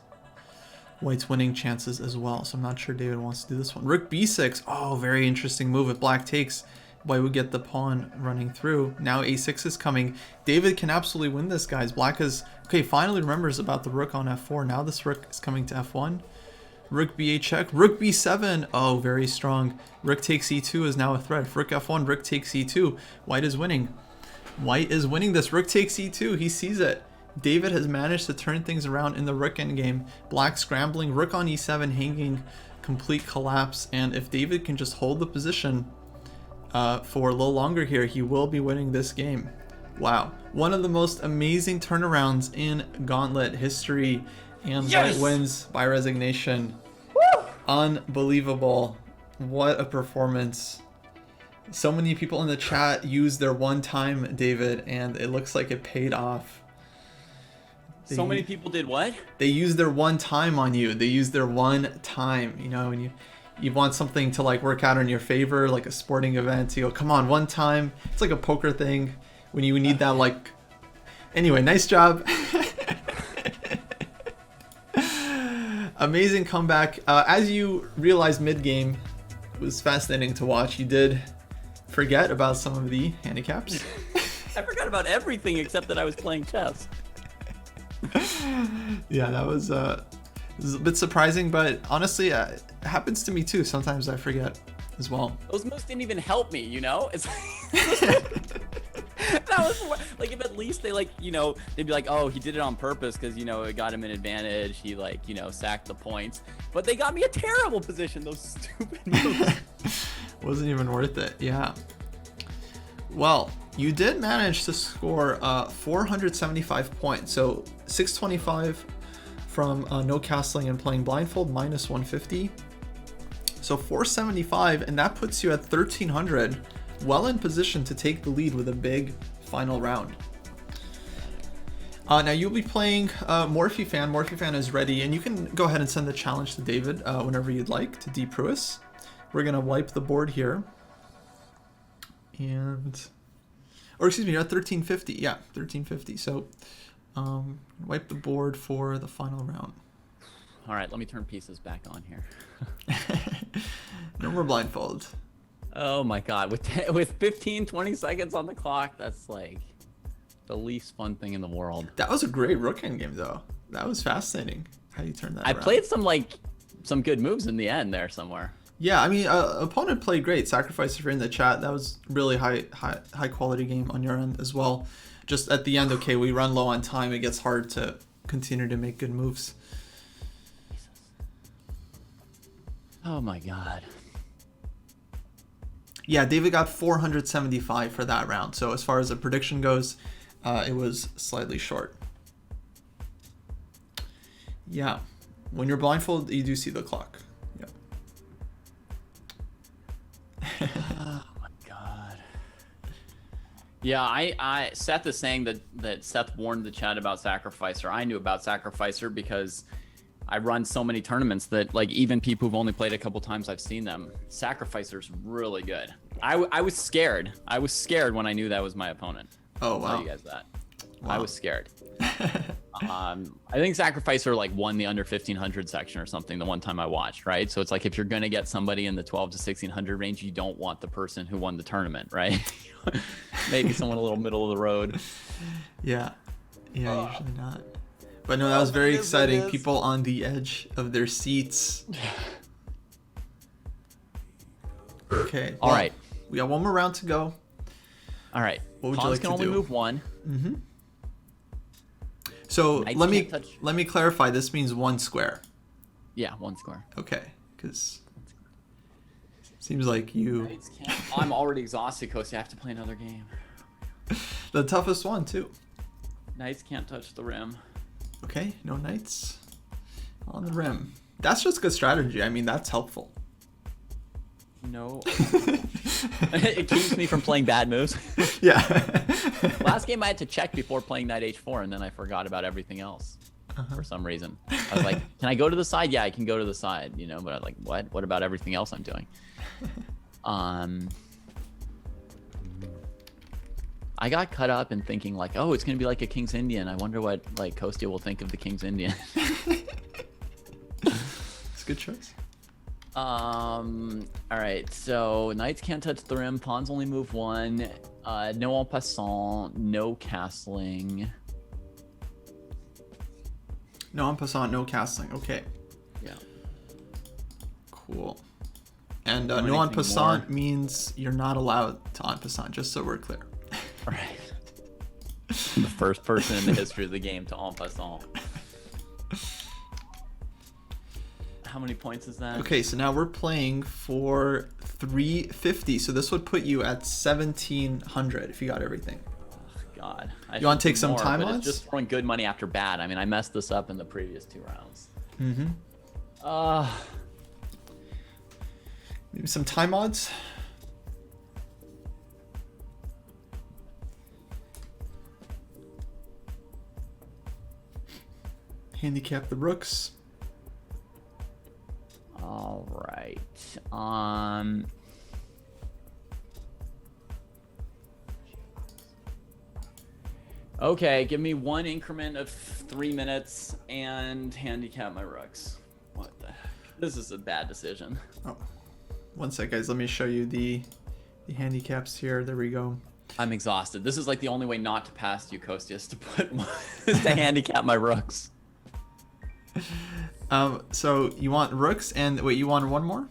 winning chances as well. So I'm not sure David wants to do this one. Rook b6. Oh, very interesting move. If black takes, white would get the pawn running through. Now a6 is coming. David can absolutely win this, guys. Black is, okay, finally remembers about the rook on f4. Now this rook is coming to f1. Rook b8 check. Rook b7. Oh, very strong. Rook takes e2 is now a threat. If rook f1, rook takes e2. White is winning. White is winning this. Rook takes e2. He sees it. David has managed to turn things around in the rook endgame. Black scrambling. Rook on e7 hanging. Complete collapse. And if David can just hold the position for a little longer here, he will be winning this game. Wow. One of the most amazing turnarounds in Gauntlet history. And White wins by resignation. Woo! Unbelievable. What a performance. So many people in the chat used their one time, David, and it looks like it paid off.
So many people did what?
They used their one time on you. They used their one time. You know, when you want something to like work out in your favor, like a sporting event, you go, come on, one time. It's like a poker thing when you need that like... Anyway, nice job. Amazing comeback. As you realized mid-game, it was fascinating to watch. You did forget about some of the handicaps.
I forgot about everything except that I was playing chess.
Yeah, that was a bit surprising, but honestly, it happens to me too. Sometimes I forget as well.
Those moves didn't even help me, you know? It's that was like, if at least they like, you know, they'd be like, oh, he did it on purpose because, you know, it got him an advantage. He like, you know, sacked the points, but they got me a terrible position. Those stupid moves.
Wasn't even worth it. Yeah. Well, you did manage to score 475 points. So 625 from no castling and playing blindfold, minus 150. So 475, and that puts you at 1300, well in position to take the lead with a big final round. Now you'll be playing Morphe-Fan. Morphe-Fan is ready, and you can go ahead and send the challenge to David whenever you'd like to Pruess. We're gonna wipe the board here, or excuse me, you're at 1350. Yeah, 1350. So wipe the board for the final round.
All right, let me turn pieces back on here.
No more blindfold.
Oh my God, with 15, 20 seconds on the clock, that's like the least fun thing in the world.
That was a great rook endgame, though. That was fascinating how you turned that around.
I played some good moves in the end there somewhere.
Yeah, I mean, opponent played great. Sacrifice for in the chat. That was really high quality game on your end as well. Just at the end, okay, we run low on time. It gets hard to continue to make good moves.
Oh my God.
Yeah, David got 475 for that round. So as far as the prediction goes, it was slightly short. Yeah, when you're blindfolded, you do see the clock. Yeah.
Oh my God. Yeah, Seth is saying that Seth warned the chat about Sacrificer. I knew about Sacrificer because I run so many tournaments that like even people who've only played a couple times, I've seen them. Sacrificer's really good. I was scared. I was scared when I knew that was my opponent.
Oh wow!
I'll tell you guys that.
Wow.
I was scared. I think Sacrificer like won the under 1500 section or something the one time I watched, right? So it's like if you're gonna get somebody in the 12 to 1600 range, you don't want the person who won the tournament, right? Maybe someone a little middle of the road.
Yeah, usually not. But no, that was very exciting. People on the edge of their seats. Okay.
All right.
We got one more round to go.
All right.
What would you
Pawns
like
can
to
only
do?
move one.
Mm-hmm. So
Knights
let
can't
me clarify. This means one square.
Yeah, one square.
Okay, because seems like you.
Knights can't. I'm already exhausted, Kosi. I have to play another game.
The toughest one too.
Knights can't touch the rim.
Okay, no knights on the rim. That's just good strategy. I mean, that's helpful.
No. It keeps me from playing bad moves.
Yeah.
Last game I had to check before playing knight h4, and then I forgot about everything else for some reason. I was like, can I go to the side? Yeah, I can go to the side, you know, but I was like, what? What about everything else I'm doing? I got cut up in thinking like, oh, it's going to be like a King's Indian. I wonder what like Kostya will think of the King's Indian.
It's a good choice.
All right, so knights can't touch the rim, pawns only move one, no en passant, no castling.
No en passant, no castling. Okay,
Yeah.
cool. And
Know
no en
anything
passant
more?
means you're not allowed to en passant, just so we're clear.
All right. I'm the first person in the history of the game to en passant. How many points is that?
Okay, so now we're playing for 350. So this would put you at 1700 if you got everything.
God.
You want to take some
more,
time
but
odds?
It's just throwing good money after bad. I mean, I messed this up in the previous 2 rounds.
Mm-hmm. Maybe some time odds. Handicap the rooks.
All right. Okay, give me one increment of 3 minutes and handicap my rooks. What the heck? This is a bad decision.
Oh, one sec, guys. Let me show you the handicaps here. There we go.
I'm exhausted. This is like the only way not to pass you, Kostya, is to put is to handicap my rooks.
So you want rooks and wait, you want one more?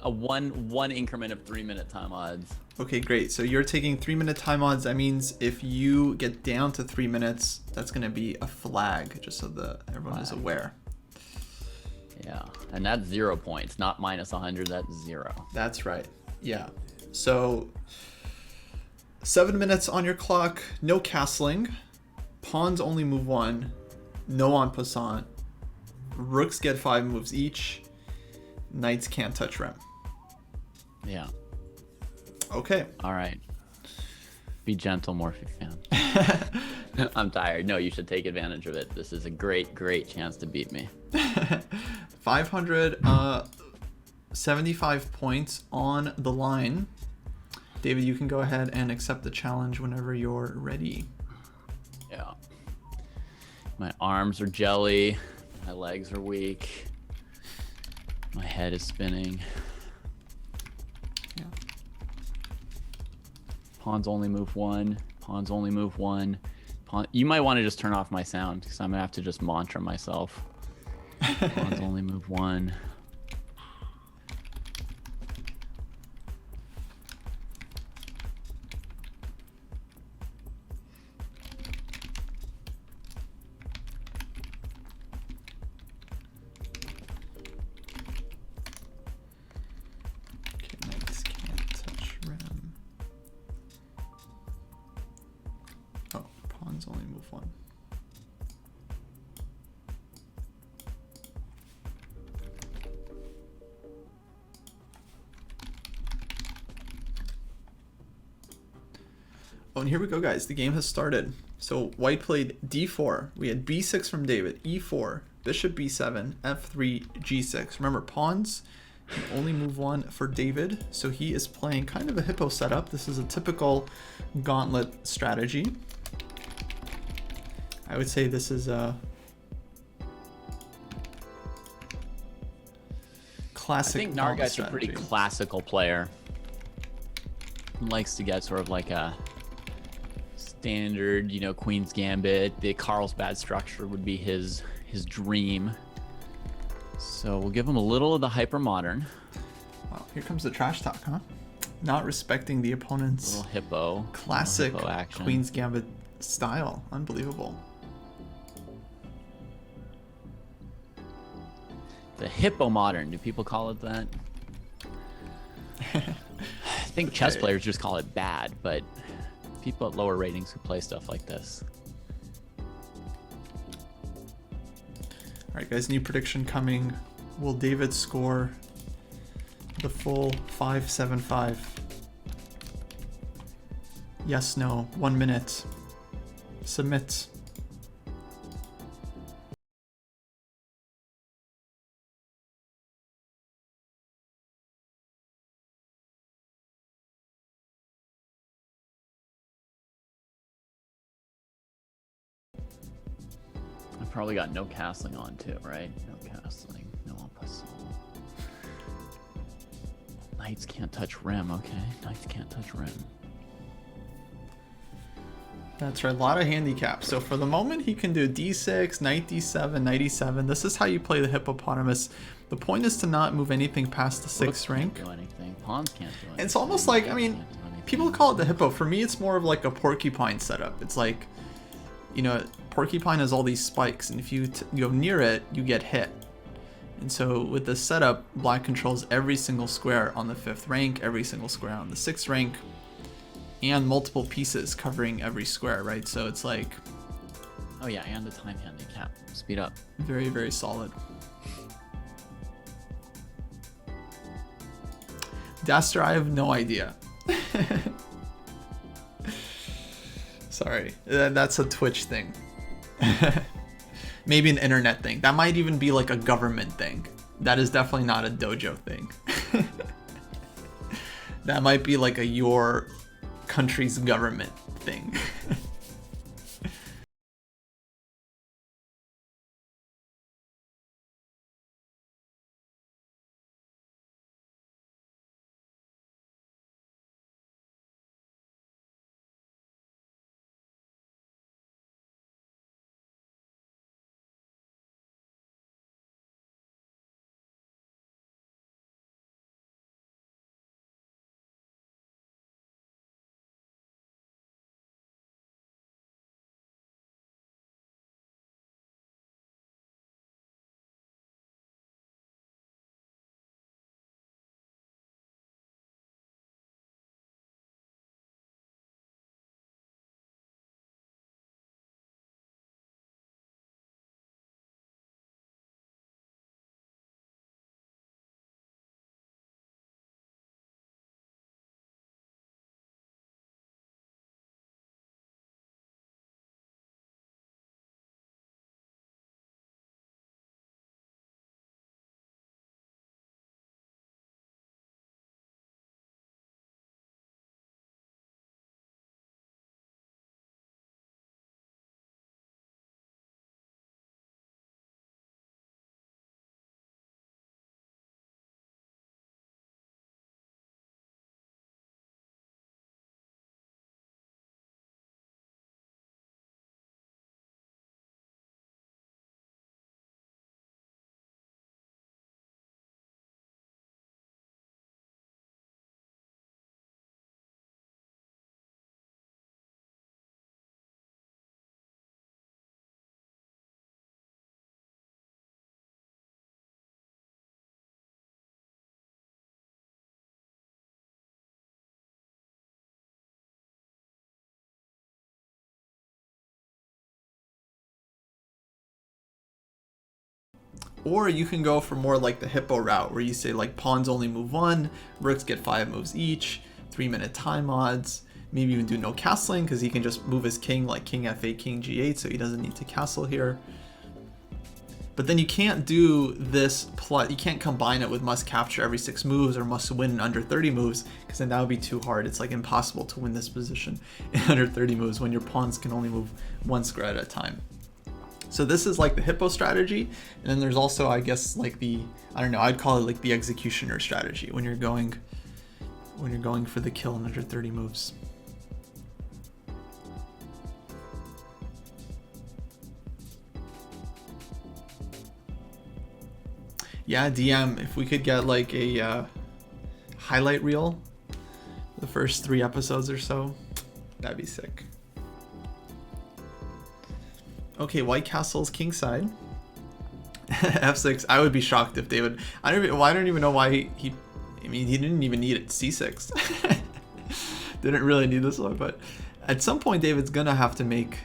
A one increment of 3 minute time odds.
Okay, great. So you're taking 3 minute time odds. That means if you get down to 3 minutes, that's gonna be a flag, just so everyone is aware.
Yeah, and that's 0 points, not minus 100. That's 0.
That's right. Yeah. So 7 minutes on your clock. No castling. Pawns only move 1. No en passant. Rooks get 5 moves each. Knights can't touch rim.
Yeah.
Okay.
All right. Be gentle, Morphe fan. I'm tired. No, you should take advantage of it. This is a great chance to beat me.
75 points on the line. David, you can go ahead and accept the challenge whenever you're ready.
Yeah. My arms are jelly. My legs are weak. My head is spinning.
Yeah.
Pawns only move one. Pawns only move one. You might want to just turn off my sound because I'm going to have to just mantra myself. Pawns only move one.
Okay, knights can't touch rim. Oh, pawns only move one. Oh, and here we go, guys. The game has started. So white played d4. We had b6 from David, e4, bishop b7, f3, g6. Remember, pawns can only move one for David. So he is playing kind of a hippo setup. This is a typical gauntlet strategy. I would say this is a classic.
I think Nargot's a pretty classical player. He likes to get sort of like a standard, Queen's Gambit. The Carlsbad structure would be his dream. So we'll give him a little of the hyper modern.
Wow, here comes the trash talk, huh? Not respecting the opponent's
Little hippo.
classic
Little hippo action.
Queen's Gambit style. Unbelievable.
The hippo modern. Do people call it that? I think chess players just call it bad, but people at lower ratings who play stuff like this.
All right, guys, new prediction coming. Will David score the full 5-7-5? Yes, no, 1 minute. Submit.
I've probably got no castling on too, right? No castling, no en passant. Knights can't touch rim, okay. Knights can't touch rim.
That's right, a lot of handicaps. So for the moment, he can do d6, knight d7, knight e7. This is how you play the hippopotamus. The point is to not move anything past the 6th rank.
Can't do anything. Pawns can't do anything.
It's almost like, I mean, people call it the hippo. For me, it's more of like a porcupine setup. It's like, porcupine has all these spikes, and if you go near it, you get hit. And so with this setup, black controls every single square on the 5th rank, every single square on the 6th rank, and multiple pieces covering every square, right? So it's like...
Oh yeah, and the time handicap. Speed up.
Very, very solid. Daster, I have no idea. Sorry, that's a Twitch thing. Maybe an internet thing. That might even be like a government thing. That is definitely not a dojo thing. That might be like a your country's government thing. Or you can go for more like the hippo route, where you say like pawns only move 1, rooks get 5 moves each, 3-minute time odds. Maybe even do no castling, because he can just move his king like king f8, king g8, so he doesn't need to castle here. But then you can't do this plus, you can't combine it with must capture every 6 moves or must win in under 30 moves, because then that would be too hard. It's like impossible to win this position in under 30 moves when your pawns can only move 1 square at a time. So this is like the hippo strategy, and then there's also, I guess, like the, I don't know, I'd call it like the executioner strategy when you're going for the kill in under 30 moves. Yeah, DM, if we could get like a highlight reel, the first 3 episodes or so, that'd be sick. Okay, white castle's kingside. F6. I would be shocked if David. I don't even know why he. I mean, he didn't even need it. C6. Didn't really need this one, but at some point, David's gonna have to make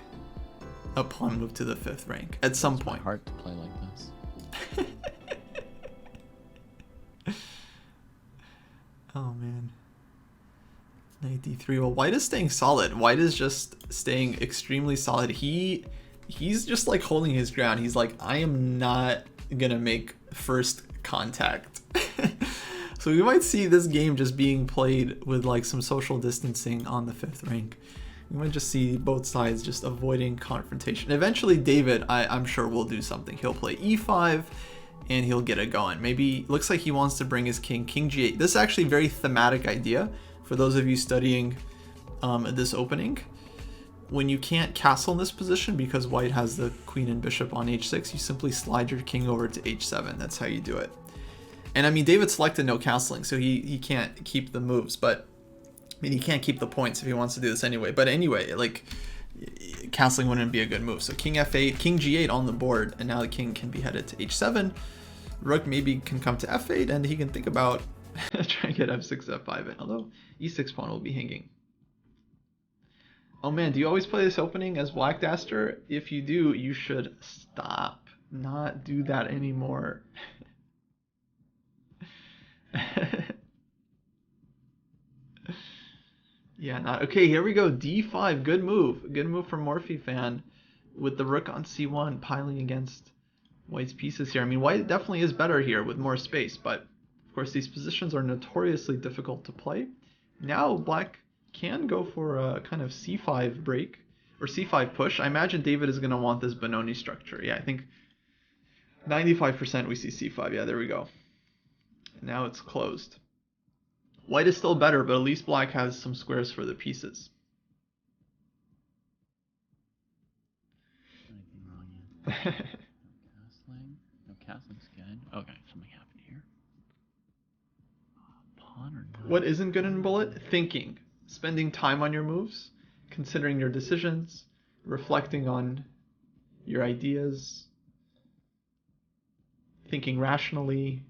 a pawn move to the 5th rank. At some point.
It's hard to play like this.
Oh man. Knight d3. Well, white is staying solid. White is just staying extremely solid. He's just like holding his ground. He's like, I am not gonna make first contact. So we might see this game just being played with like some social distancing on the 5th rank. We might just see both sides just avoiding confrontation. Eventually David, I'm sure, will do something. He'll play e5 and he'll get it going. Maybe, looks like he wants to bring his king g8. This is actually a very thematic idea for those of you studying this opening. When you can't castle in this position because white has the queen and bishop on h6, you simply slide your king over to h7. That's how you do it. And I mean, David selected no castling, so he can't keep the moves, but I mean, he can't keep the points if he wants to do this anyway. But anyway, like, castling wouldn't be a good move. So king f8, king g8 on the board, and now the king can be headed to h7. Rook maybe can come to f8, and he can think about trying to get f6, f5 in, although e6 pawn will be hanging. Oh man, do you always play this opening as Black Daster? If you do, you should stop. Not do that anymore. Yeah, not okay. Here we go. D5. Good move. Good move from Morphe fan with the rook on c1 piling against white's pieces here. I mean, white definitely is better here with more space, but of course these positions are notoriously difficult to play. Now black can go for a kind of c5 break or c5 push. I imagine David is going to want this Benoni structure. Yeah, I think 95% we see c5. Yeah, there we go. Now it's closed. White is still better, but at least black has some squares for the pieces.
Anything wrong yet? No castling. No castling's good. Okay, something happened here. Pawn or knight?
What isn't good in Bullet? Thinking. Spending time on your moves, considering your decisions, reflecting on your ideas, thinking rationally.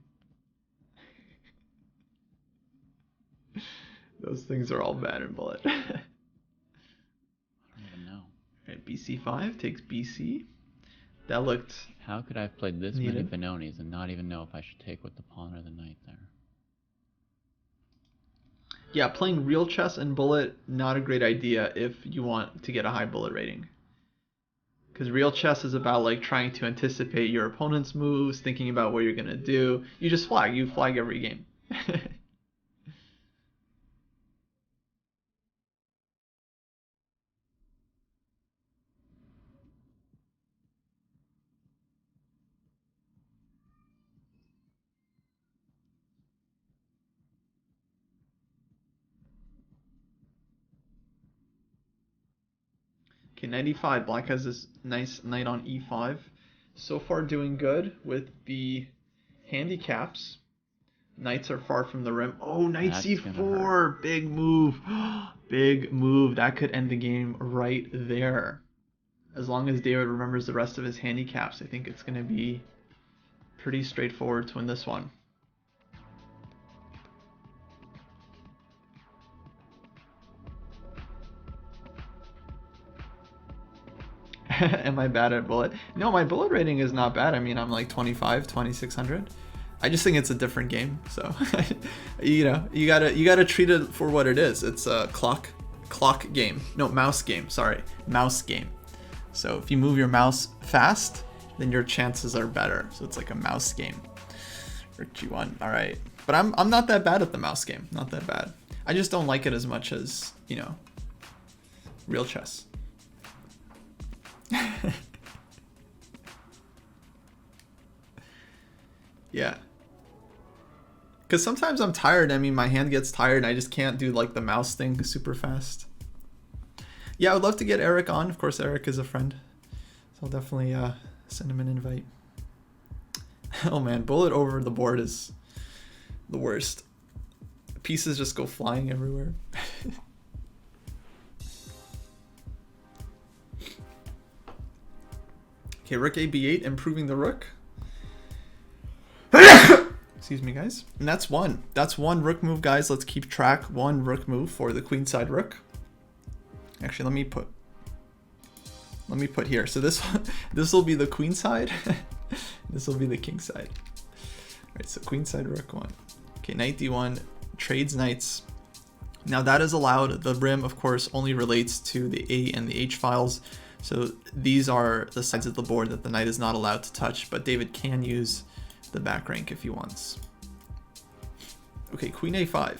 Those things are all bad in Bullet.
I don't even know.
Alright, bc5 takes bc. That looked...
How could I have played this many Benonis and not even know if I should take with the pawn or the knight there?
Yeah, playing real chess and Bullet, not a great idea if you want to get a high Bullet rating. Because real chess is about like trying to anticipate your opponent's moves, thinking about what you're going to do. You just flag. You flag every game. Okay, knight e5. Black has this nice knight on e5. So far doing good with the handicaps. Knights are far from the rim. Oh, knight c4. Big move. Big move. That could end the game right there. As long as David remembers the rest of his handicaps, I think it's going to be pretty straightforward to win this one. Am I bad at bullet? No, my bullet rating is not bad. I mean, I'm like 25, 2600. I just think it's a different game. So, you know, you gotta treat it for what it is. It's a clock game. No, mouse game. Sorry, mouse game. So if you move your mouse fast, then your chances are better. So it's like a mouse game. Or G1. All right, but I'm not that bad at the mouse game. Not that bad. I just don't like it as much as, you know, real chess. Yeah. Because sometimes I'm tired. I mean, my hand gets tired and I just can't do like the mouse thing super fast. Yeah, I would love to get Eric on. Of course, Eric is a friend. So I'll definitely send him an invite. Oh man, bullet over the board is the worst. Pieces just go flying everywhere. Okay, rook a b8, improving the rook. Excuse me, guys. And that's one. That's one rook move, guys. Let's keep track. One rook move for the queenside rook. Actually, let me put here. So this will be the queen side. This will be the king side. All right, so queenside rook 1. Okay, knight d1, trades knights. Now that is allowed. The rim, of course, only relates to the A and the H files. So these are the sides of the board that the knight is not allowed to touch, but David can use the back rank if he wants. Okay, queen a5.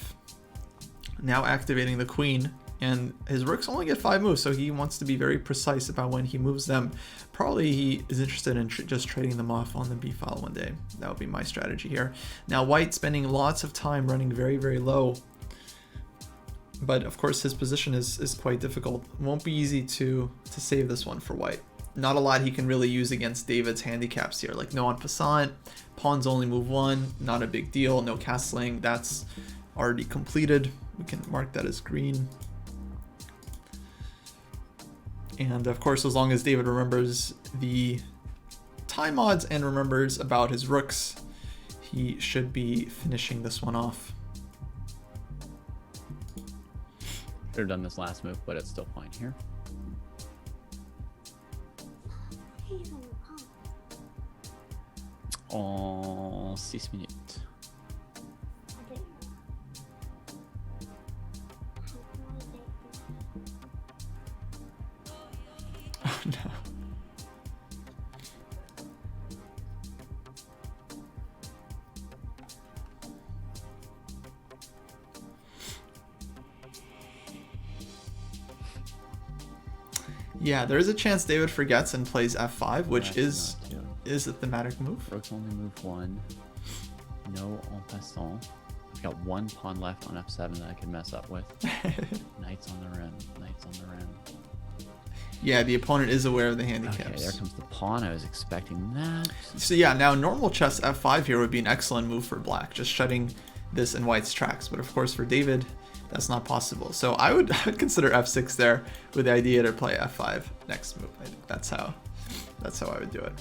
Now activating the queen, and his rooks only get 5 moves, so he wants to be very precise about when he moves them. Probably he is interested in just trading them off on the b file one day. That would be my strategy here. Now white spending lots of time running very, very low. But of course his position is quite difficult. It won't be easy to save this one for white. Not a lot he can really use against David's handicaps here, like no en passant, pawns only move 1, not a big deal, no castling, that's already completed. We can mark that as green. And of course, as long as David remembers the time odds and remembers about his rooks, he should be finishing this one off.
Should have done this last move, but it's still fine here. En 6 minutes.
Oh no. Yeah, there is a chance David forgets and plays f5, which is a thematic move.
Rooks only move 1. No en passant. I've got 1 pawn left on f7 that I could mess up with. Knights on the rim. Knights on the rim.
Yeah, the opponent is aware of the handicaps.
Okay, there comes the pawn. I was expecting that.
So yeah, now normal chess f5 here would be an excellent move for black, just shutting this in white's tracks. But of course for David, that's not possible. So I would consider f6 there with the idea to play f5 next move. I think that's how I would do it.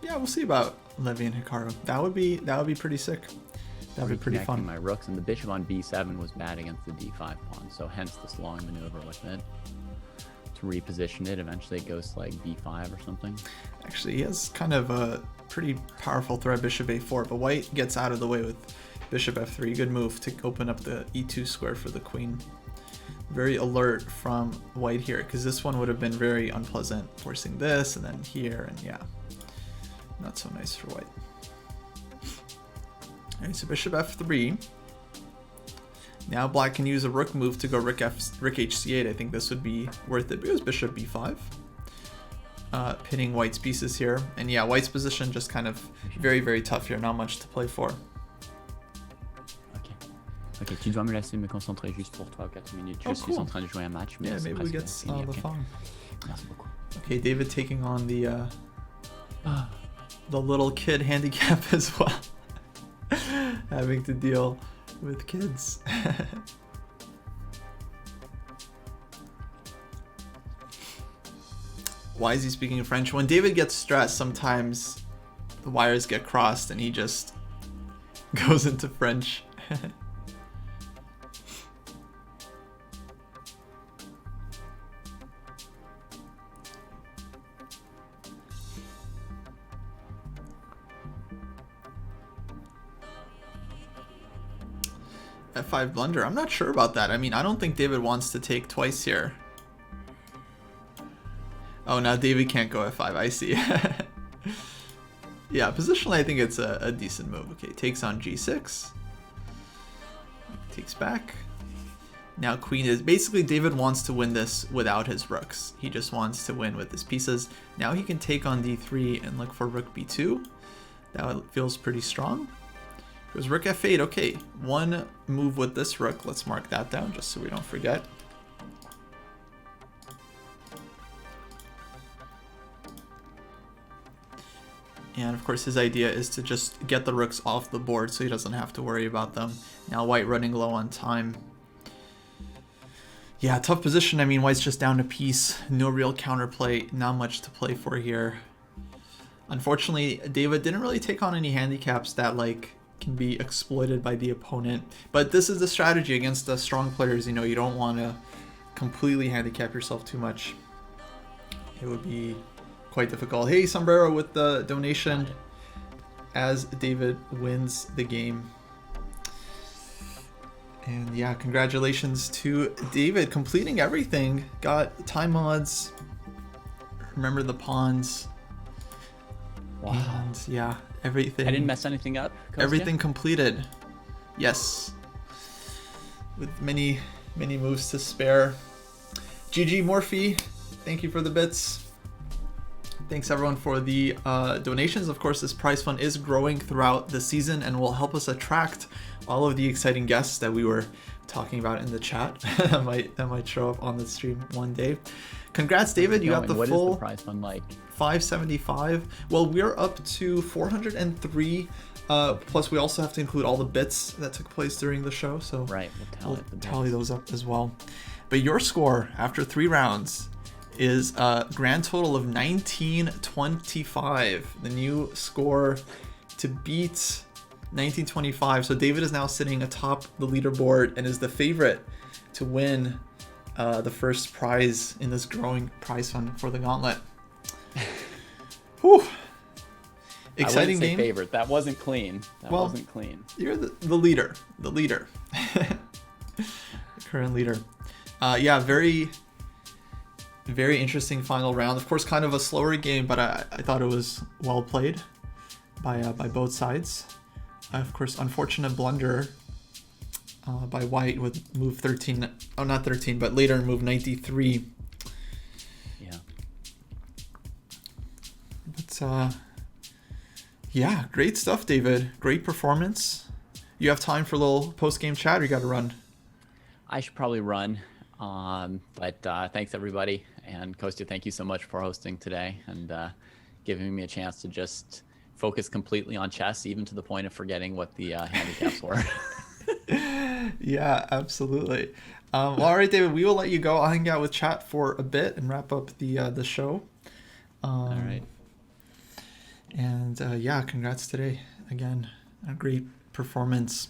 Yeah, we'll see about Levy and Hikaru. That would be pretty sick. That would be pretty fun.
My rooks, and the bishop on b7 was bad against the d5 pawn, so hence this long maneuver with it to reposition it. Eventually it goes to like b5 or something.
Actually, he has kind of a pretty powerful threat, bishop a4, but white gets out of the way with bishop f3. Good move to open up the e2 square for the queen. Very alert from white here, because this one would have been very unpleasant, forcing this and then here, and yeah, not so nice for white. Alright, so bishop f3. Now black can use a rook move to go rook hc8. I think this would be worth it. But it was bishop b5. Pinning white's pieces here. And yeah, white's position just kind of very, very tough here. Not much to play for.
Ok, tu dois me laisser me concentrer juste pour 3 ou 4 minutes. Je suis en train de jouer un match. Mais
yeah, maybe we get the
okay.
phone.
Merci beaucoup.
Okay, David taking on the little kid handicap as well. Having to deal with kids. Why is he speaking French? When David gets stressed, sometimes the wires get crossed and he just goes into French. F5 blunder. I'm not sure about that. I mean, I don't think David wants to take twice here. Oh, now David can't go F5. I see. Yeah, positionally, I think it's a decent move. Okay, takes on G6. Takes back. Now Queen is... Basically, David wants to win this without his rooks. He just wants to win with his pieces. Now he can take on D3 and look for Rook B2. That feels pretty strong. It was Rook F8. Okay, one move with this rook. Let's mark that down just so we don't forget. And of course his idea is to just get the rooks off the board so he doesn't have to worry about them. Now white running low on time. Yeah, tough position. I mean, white's just down a piece. No real counterplay. Not much to play for here. Unfortunately, David didn't really take on any handicaps that like can be exploited by the opponent. But this is the strategy against the strong players. You know, you don't want to completely handicap yourself too much. It would be quite difficult. Hey, Sombrero with the donation as David wins the game. And yeah, congratulations to David completing everything. Got time mods. Remember the pawns.
Wow.
And yeah, everything.
I didn't mess anything up. Kostya?
Everything completed. Yes. With many moves to spare. GG Morphe, thank you for the bits. Thanks everyone for the donations. Of course, this prize fund is growing throughout the season and will help us attract all of the exciting guests that we were talking about in the chat. that might show up on the stream one day. Congrats, David. You got the
what
full
is the prize fund like?
575. Well, we're up to 403. Plus, we also have to include all the bits that took place during the show. So
right,
we'll tally those up as well. But your score after 3 rounds is a grand total of 1925. The new score to beat 1925. So David is now sitting atop the leaderboard and is the favorite to win the first prize in this growing prize fund for the Gauntlet. Whew. Exciting game.
Favorite. That wasn't clean. That wasn't clean.
You're the leader. The leader. The current leader. Yeah, very interesting final round. Of course, kind of a slower game, but I thought it was well played by both sides. Of course, unfortunate blunder by white with move 13. Oh, not 13, but later in move 93.
Yeah.
But yeah, great stuff, David. Great performance. You have time for a little post-game chat, or you got to run?
I should probably run. But thanks everybody, and Kostya, thank you so much for hosting today and giving me a chance to just focus completely on chess, even to the point of forgetting what the handicaps were.
Yeah, absolutely. Well, all right, David, we will let you go. I'll hang out with chat for a bit and wrap up the show.
All right.
And yeah, congrats today again. A great performance.